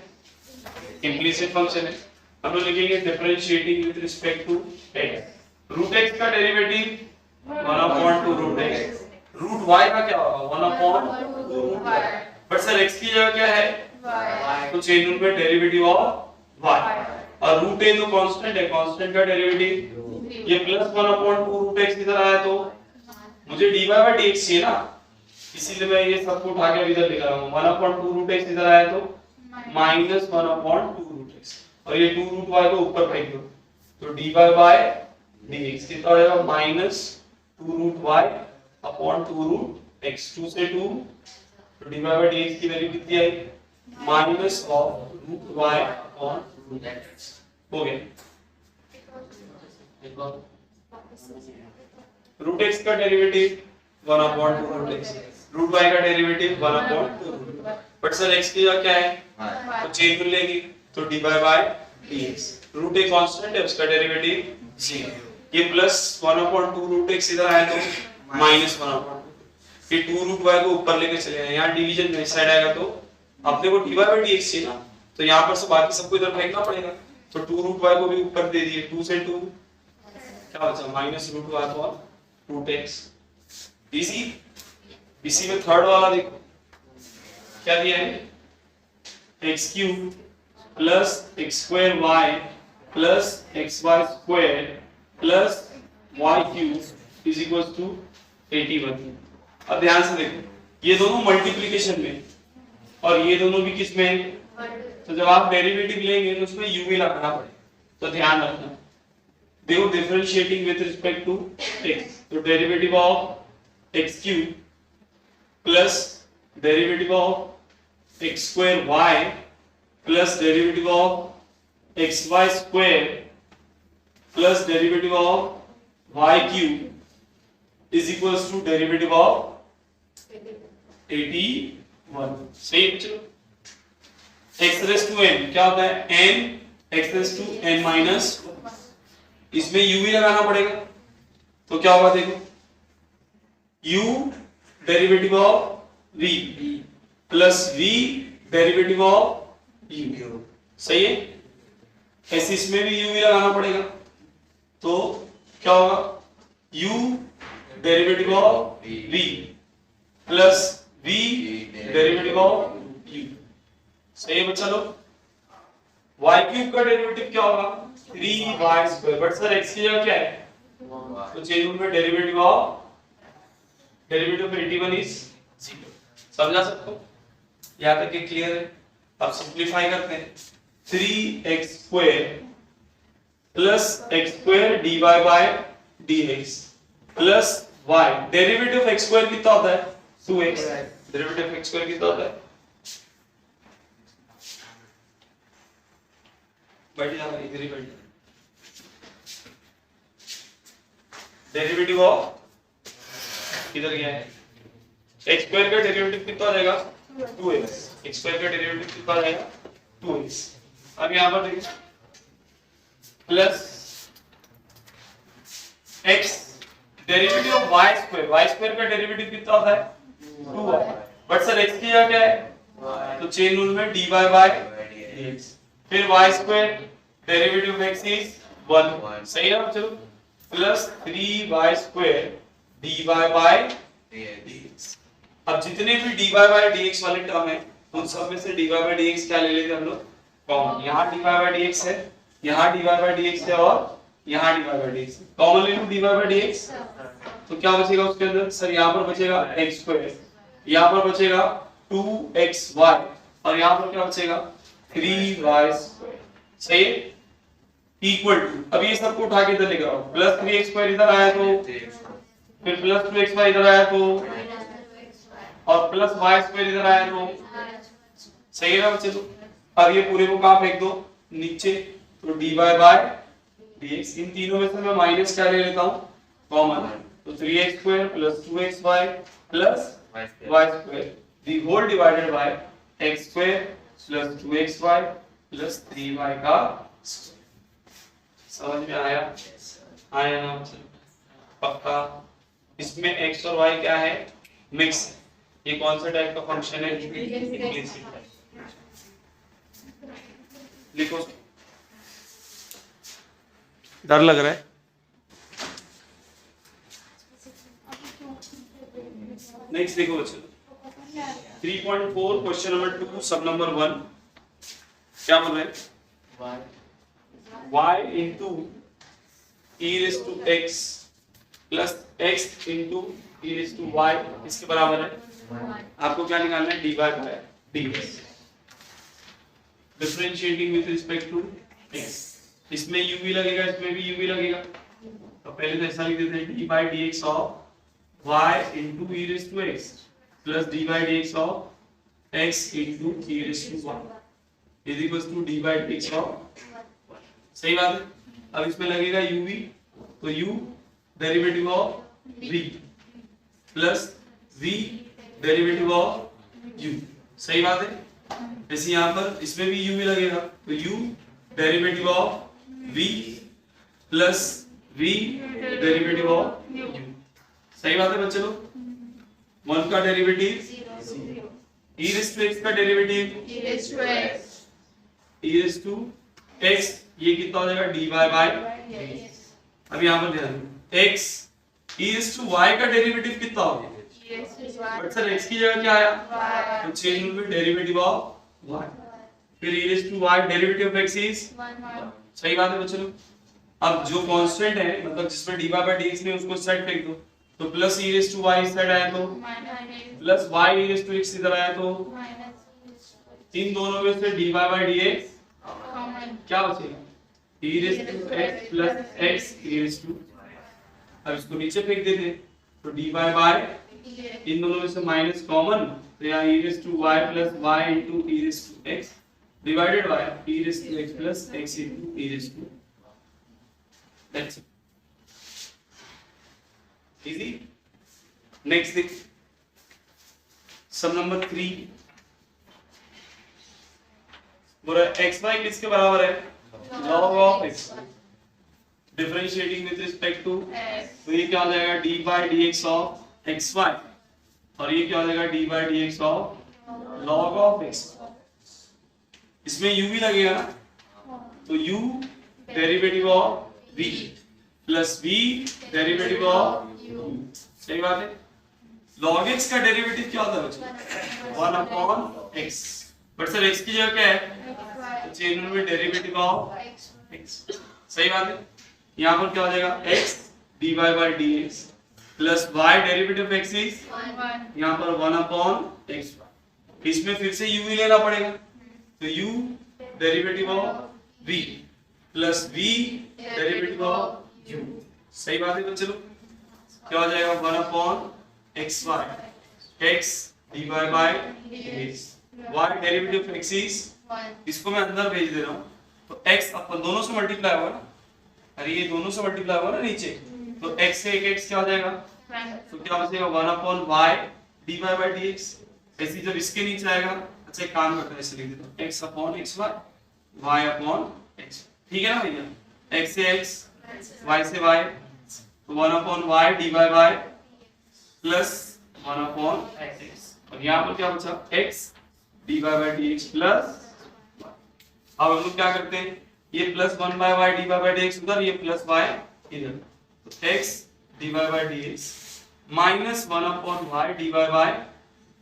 इम्प्लिसिट फंक्शन है हम लोग लिखेंगे differentiating with respect to x √x का डेरिवेटिव 1 upon 2 √x √y का क्या होगा 1 upon 2 बट सर x की जगह क्या है y तो चेंज रूल में डेरिवेटिव ऑफ y और √a तो कांस्टेंट है कांस्टेंट का डेरिवेटिव ये प्लस 1 upon 2 √x इधर आया तो मुझे dy by dx चाहिए ना इसीलिए मैं ये सब को उठा के इधर लिख रहा हूं 1 upon 2 √x इधर आया तो -1 upon 2 √x और ये 2 √y को ऊपर फेंक दो तो dy by dx कितना हो जाएगा -2 √y upon 2 √x 2 से 2 तो dy by dx की वैल्यू कितनी आई minus of √y upon √x हो गया √x का derivative 1 upon 2 √x root y का डेरिवेटिव 1/2 बट सर x की जगह क्या है तो चेन रूल लेंगे तो dy by dx रूट एक कांस्टेंट है उसका डेरिवेटिव 0 ये प्लस 1/2 रूट x इधर आया तो माइनस 1/2 ये 2 रूट y को ऊपर लेके चले जाए यहाँ डिवीजन में इस साइड आएगा तो अपने को dy by dx चाहिए ना तो यहाँ पर से बाकी सबको इधर फेंकना पड़ेगा तो 2 रूट y को भी ऊपर दे दिए 2 से 2 क्या बचा minus root y upon root x easy. इसी में थर्ड वाला देखो क्या दिया है x cube plus x square y plus xy square plus y cube is equal to 81। अब ध्यान से देखो ये दोनों मल्टीप्लिकेशन में और ये दोनों भी किस में तो जब आप डेरिवेटिव लेंगे तो उसमें u भी लगाना पड़ेगा तो ध्यान रखना देखो differentiating with respect to x तो derivative of x cube plus derivative of x square y plus derivative of xy square plus derivative of y cube is equals to derivative of 81। सही है चलो x रेज़ टू n क्या होता है n x raise to n minus इसमें u भी लगाना पड़ेगा तो क्या होगा देखो u derivative of v plus v derivative of u सही है ऐसे इसमें भी u भी लगाना पड़ेगा तो क्या होगा u derivative of v plus v derivative of u सही है बच्चा लोग y क्यूब का डेरिवेटिव क्या होगा 3y square but sir x की जगह क्या है तो चेंज रूल में डेरिवेटिव ऑफ 81 इज 0 समझा सबको यहां तक ये क्लियर है। अब सिंपलीफाई करते हैं 3x square plus x square dy by dx plus y derivative of x square कितना होता है 2x derivative of x square कितना होता है बैठ जा भाई इधर ही बैठ जा डेरिवेटिव ऑफ किधर गया है x स्क्वायर का डेरिवेटिव कितना आ जाएगा 2x x स्क्वायर का डेरिवेटिव कितना आ जाएगा 2x अब यहां पर देखिए plus x derivative of y square का डेरिवेटिव कितना होता है 2y बट सर x की जगह क्या है तो चेन रूल में dy बाय dx फिर y square derivative of x is 1 सही है चलो plus 3y square dy by dx अब जितने भी dy बाय dx वाले टर्म है उन सब में से dy बाय dx क्या ले लेते हम लोग कॉमन यहां dy बाय dx है यहां dy बाय dx है और यहां dy बाय dx है कॉमन ले लो dy बाय dx तो क्या बचेगा उसके अंदर सर यहां पर बचेगा x स्क्वायर यहां पर बचेगा 2xy और यहां पर क्या बचेगा 3y स्क्वायर सही है इक्वल टू अब ये सबको उठा के इधर लेकर आओ प्लस 3x स्क्वायर इधर आया तो फिर प्लस 2xy इधर आया तो और प्लस y स्क्वायर इधर आया तो सही है ना बच्चे तो अब ये पूरे को कहां फेंक दो नीचे तो dy बाय dx इन तीनों में से मैं माइनस क्या ले लेता हूं कॉमन तो 3x square plus 2xy plus y square the whole divided by x square plus 2xy plus 3y का समझ में आया आया ना पक्का इसमें x और y क्या है मिक्स ये कौन सा टाइप का फंक्शन है इम्प्लिसिट लिखो डर लग रहा है नेक्स्ट देखो बच्चों 3.4 क्वेश्चन नंबर 2 सब नंबर 1 क्या बोल रहे हैं y into e raised to x plus x into e raised to y इसके बराबर है आपको क्या निकालना है dy by dx differentiating with respect to x इसमें u भी लगेगा इसमें भी u भी लगेगा तो पहले तो ऐसा लिख देते हैं dy by dx of y into e raised to x plus dy by dx of x into e raised to y is equals to dy by dx of सही बात है अब इसमें लगेगा u भी तो u derivative of v plus v derivative of u। सही बात है। जैसे यहाँ पर इसमें भी u भी लगेगा, तो u derivative of v plus v derivative of u। सही बात है बच्चे लोग। 1 का derivative e raise to x का derivative e raise to x, ये कितना हो जाएगा dy बाय। अब यहाँ पर ध्यान दो, x e raise to y का डेरिवेटिव कितना होगा, बट सर x की जगह क्या आया, तो change will be derivative of y, फिर e raise to y derivative of x is 1। सही बात है बच्चों लोग। अब जो कांस्टेंट है, मतलब जिसमें dy बाय dx में, उसको साइड फेंक दो, तो plus e raise to y इस साइड आया तो plus y e raise to x इधर आया तो इन दोनों में से dy बाय dx क्या बचेगा, e raise to x plus x e raise to. अब इसको नीचे फेंक देते, तो dy बाय इन दोनों में से माइनस कॉमन, तो यहाँ e raise to y plus y into e raise to x divided by e raise to x plus x into e raise to. That's it, easy. Next देख, some number 3, बोला xy किसके बराबर है, log of x, differentiating with respect to, तो ये क्या हो जाएगा d by dx of xy, और ये क्या हो जाएगा d by dx of log of x। इसमें u भी लगेगा ना, तो u derivative of v plus v derivative of u। सही बात है। log x का डेरिवेटिव क्या होता है बच्चों, 1 upon x, but sir x की जगह क्या है, तो चेंज में डेरिवेटिव ऑफ x। सही बात है। यहाँ पर क्या हो जाएगा x dy by dx plus y derivative of x is 1, यहाँ पर 1 अपॉन x। इसमें फिर से u ही लेना पड़ेगा, तो u derivative of v plus v derivative of u। सही बात है बच्चों, क्या हो जाएगा 1 upon xy, x dy by dx, y derivative of x is 1। इसको मैं अंदर भेज दे रहा हूँ, तो x अपन दोनों से मल्टीप्लाई होगा ना, अरे ये दोनों से मल्टीप्लाई होगा ना नीचे, तो x से एक x क्या हो जाएगा, तो क्या बचेगा 1 upon y dy by dx। ऐसे जब इसके नीचे आएगा, अच्छा एक काम करते हैं, ऐसे लिख देता हूँ x upon xy y upon x। ठीक है ना भैया, x से x y से y, तो 1 upon y dy by plus 1 upon x, और यहाँ पर क्या बचा x dy by dx plus. अब हम लोग क्या करते हैं, ये plus 1 by y dy by dx उधर, ये प्लस y इधर, तो x dy by dx minus 1 upon y dy by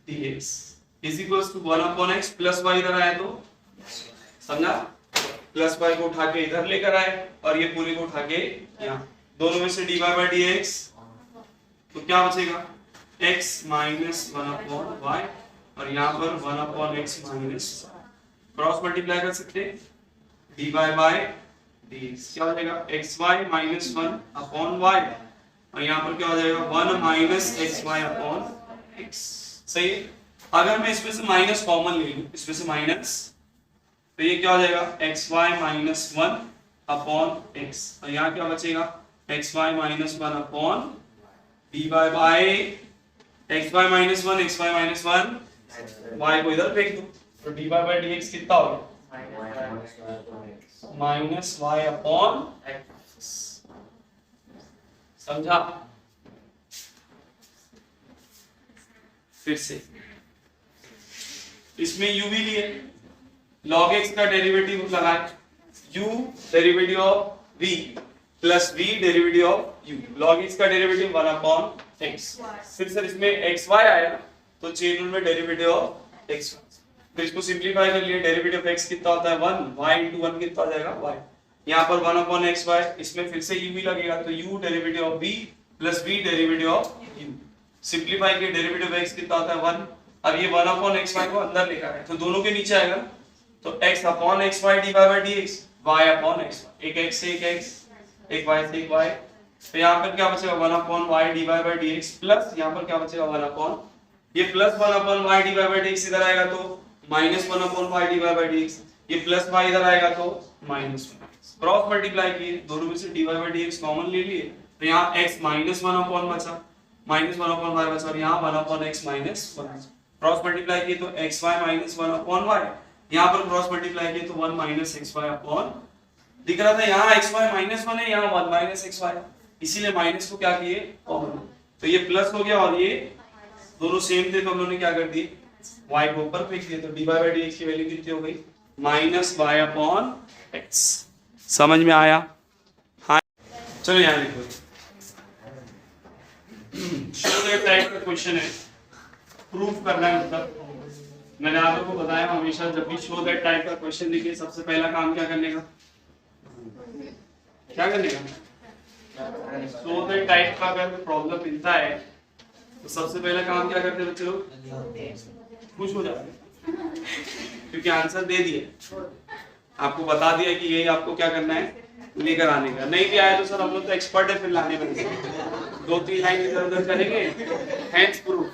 dx is equals to 1 upon x plus y इधर आया तो समझा, प्लस y को उठा के इधर लेकर आए और ये पूरे को उठा के यहाँ, दोनों में से dy बाय dx, तो क्या बचेगा x माइनस 1 अपॉन y, और यहाँ पर 1 upon x minus, cross multiply कर सकते हैं, dy बाय dx क्या हो जाएगा xy माइनस 1 अपॉन y, और यहाँ पर क्या हो जाएगा 1 माइनस xy अपॉन x। सही है। अगर मैं इसमें से माइनस कॉमन ले लूं, इसमें से माइनस, तो ये क्या हो जाएगा xy माइनस 1 अपॉन x, और यहाँ क्या बचेगा xy minus 1 upon dy by xy minus 1, xy minus 1, y को इधर फेंक दो, तो dy बाय dx कितना होगा माइनस y अपॉन x। समझा। फिर से इसमें u भी लिए, log x का डेरिवेटिव लगाए, u derivative of v plus v derivative of u, log x का डेरिवेटिव 1 अपॉन x। फिर सर इसमें xy आया, तो चेन रूल में डेरिवेटिव ऑफ x, फिर इसको सिंपलीफाई कर लिए, डेरिवेटिव ऑफ x कितना होता है 1, y into 1 कितना हो जाएगा y, यहाँ पर 1 अपॉन xy, इसमें फिर से u भी लगेगा, तो u derivative of v plus v derivative of u, simplify के डेरिवेटिव ऑफ x कितना होता है 1। अब ये 1 अपॉन xy को अंदर लेकर आए, तो दोनों के नीचे आएगा, तो x upon xy dy by dx, y upon xy, एक x से एक x, एक y से एक y, तो यहाँ पर क्या बचेगा 1 upon y dy by dx plus यहाँ पर क्या बचेगा 1 अपॉन, ये plus 1 upon y dy by dx इधर आएगा तो minus 1 upon y dy by dx, ये प्लस y इधर आएगा तो माइनस 1। क्रॉस मल्टीप्लाई किए, दोनों में से dy बाय dx कॉमन ले लिए, तो यहाँ x माइनस 1 अपॉन बचा, माइनस 1/y बचा और यहाँ 1/x माइनस 1। क्रॉस मल्टीप्लाई किए तो xy माइनस 1/y, यहाँ पर क्रॉस मल्टीप्लाई किए तो 1 माइनस xy अपॉन, दिख रहा था यहाँ xy माइनस 1 है, यहाँ 1 माइनस xy, इसीलिए माइनस को क्या किए कॉमन, तो ये प्लस हो गया और ये दोनों सेम थे तो हम लोगों ने क्या कर दिए y को ऊपर फेंक दिया, तो dy/dx की वैल्यू कितनी हो गई माइनस y अपॉन x। समझ में आया? हाँ चलो यहाँ देखो, शो दैट टाइप का क्वेश्चन है, प्रूफ करना है। मतलब मैंने आप लोगों को बताया हमेशा जब भी शो दैट टाइप का क्वेश्चन देखिए सबसे पहला काम क्या करने का, क्या करने का, शो दैट टाइप का अगर प्रॉब्लम मिलता है तो सबसे पहला काम क्या करते हैं बच्चे लोग, खुश हो जाते हैं क्योंकि आंसर दे दिए, आपको बता दिया कि यही आपको क्या करना है लेकर आने का। नहीं भी आया तो सर हम लोग तो एक्सपर्ट है फिर लाने में, 2-3 लाइन इधर उधर करेंगे, हैंड्स प्रूफ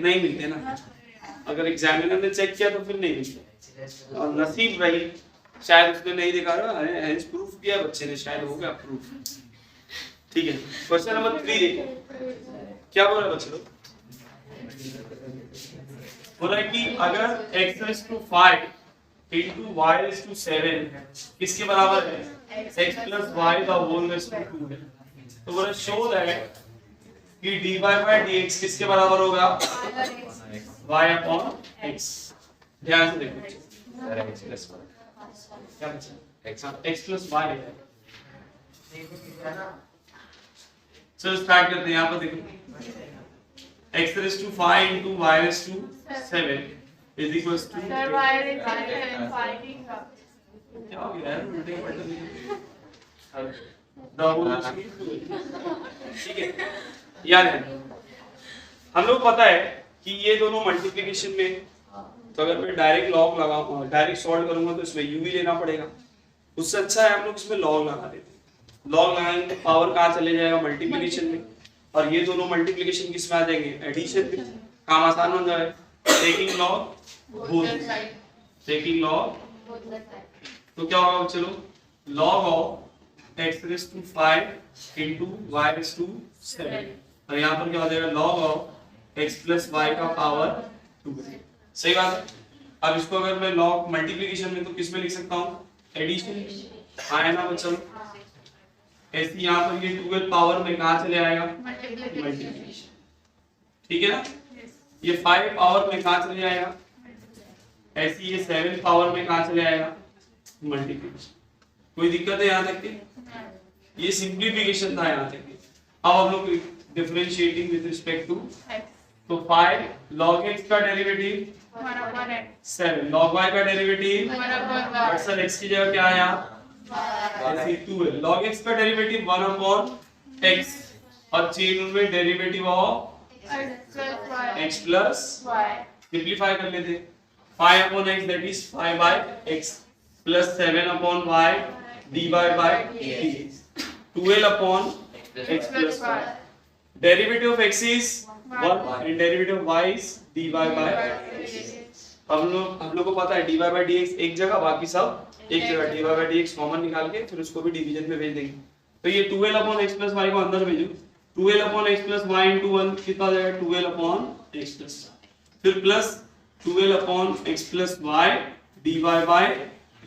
नहीं मिलते ना, अगर एग्जामिनर ने चेक किया तो फिर नहीं मिलते, और नसीब रही शायद उसने नहीं दिखा रहा हैंड्स प्रूफ किया बच्चे ने, शायद हो गया प्रूफ। ठीक है, क्वेश्चन नंबर 3 देखिए क्या बोल रहा है बच्चे लोग, बोला कि अगर x raised to 5 into y raised to 7 किसके बराबर है, x plus y the whole raised to 2 है, तो बोला शो दैट कि dy by dx किसके बराबर होगा y upon x। ध्यान से देखो x plus y क्या बचा, x plus y है। चलो स्टार्ट करते हैं, यहाँ पर देखो x raised to 5 into y raised to 7 is equals to क्या हो गया यार, उल्टे पलटे ठीक है। याद है हम लोग पता है कि ये दोनों मल्टीप्लिकेशन में, तो अगर मैं डायरेक्ट लॉग लगाऊंगा, डायरेक्ट सॉल्व करूंगा तो इसमें u भी लेना पड़ेगा, उससे अच्छा है हम लोग इसमें लॉग लगा देते हैं। लॉग लगाएंगे तो पावर कहाँ चले जाएगा मल्टीप्लिकेशन में, और ये दोनों मल्टीप्लिकेशन किस में आ जाएंगे एडिशन में, काम आसान हो जाए। Taking log both, taking log, तो क्या होगा चलो log of x raised to 5 into y raised to 7, और यहाँ पर क्या हो जाएगा log of x plus y का पावर 2। सही बात है। अब इसको अगर मैं लॉग मल्टीप्लिकेशन में तो किस में लिख सकता हूँ एडिशन, आया ना बच्चों, ऐसे यहाँ पर ये 12 पावर में कहाँ चले आएगा मल्टीप्लिकेशन, ठीक है ना, ये 5 पावर में कहाँ चले जाएगा, ऐसे ये 7 पावर में कहाँ चले आएगा मल्टीप्लिकेशन। कोई दिक्कत है यहाँ तक के, ये सिंप्लीफिकेशन था यहाँ तक के। अब हम लोग डिफरेंशिएटिंग विद रिस्पेक्ट टू, तो 5 log x का डेरिवेटिव 7 log y का डेरिवेटिव, बट सर x की जगह क्या आया ऐसे 2 है, log x का डेरिवेटिव 1 अपॉन x, और चेन में derivative of x plus simplify कर लेते, 5 upon x that is 5 by x plus 7 upon y dy by dx, 12 upon x plus y, derivative of x is 1 and derivative of y is dy by dx। हम लोग को पता है dy by dx एक जगह, बाकी सब एक जगह, dy बाय dx कॉमन निकाल के फिर उसको भी डिवीजन में भेज देंगे, तो ये 12 अपॉन x प्लस y को अंदर भेजो, 12 upon x plus y into 1 कितना आ जाएगा 12 अपॉन x प्लस, फिर plus 12 upon x plus y dy by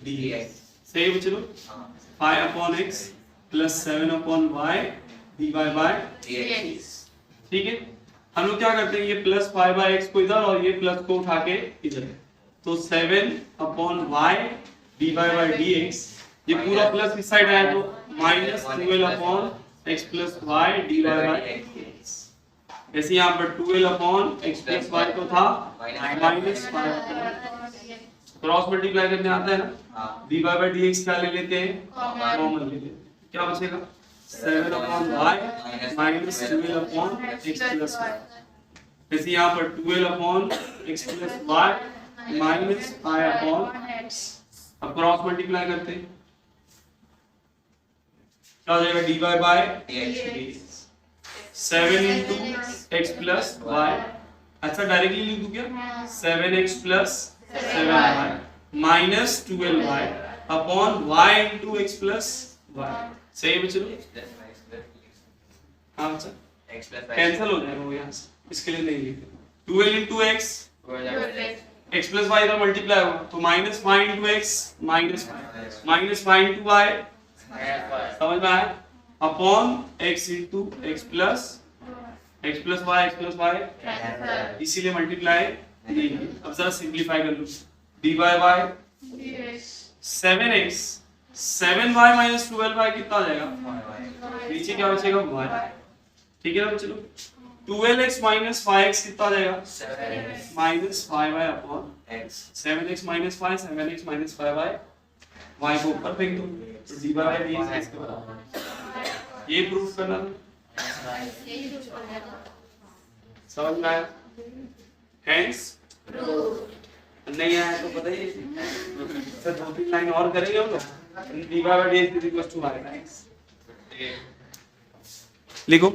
dx। सही बच्चों, 5 upon x plus 7 upon y dy by dx। ठीक है, हम लोग क्या करते हैं ये प्लस 5 बाय x को इधर और ये प्लस को उठा के इधर, तो 7 upon y dy by dx, ये पूरा प्लस इस साइड आया तो minus 12 upon x plus y dy by dx। ऐसे यहाँ पर 12 अपॉन x प्लस y तो था माइनस 5, क्रॉस मल्टीप्लाई करने आता है ना, dy बाय dx क्या ले लेते हैं कॉमन ले लेते हैं, क्या बचेगा 7 upon y minus 12 upon x plus y, ऐसे यहाँ पर 12 upon x plus y minus 5 upon x। अब क्रॉस मल्टीप्लाई करते हैं क्या हो जाएगा dy by dx, 7 into x plus y, अच्छा डायरेक्टली लिख दूं क्या 7x plus 7y minus 12y upon y into x plus y। सही है बच्चों, हाँ बच्चा x plus y कैंसिल हो जाएगा वो यहाँ से, इसके लिए नहीं लिखे 12 into x x plus y का मल्टीप्लाई होगा तो -5 into x -5 into y समझ में आया upon x into x plus y इसीलिए मल्टीप्लाई नहीं है। अब जरा सिंपलीफाई कर लो dy by 7x 7y minus 12y कितना आ जाएगा नीचे क्या बचेगा y ठीक है ना चलो 12x minus 5x कितना आ जाएगा minus 5y upon x 7x minus 5 7x minus 5y y को ऊपर फेंक दो तो dy by dx इसके बराबर ये प्रूफ करना था समझ में आया हेंस नहीं आया तो बताइए सर 2-3 लाइन और करेंगे हम लोग dy by dx is equal to y लिखो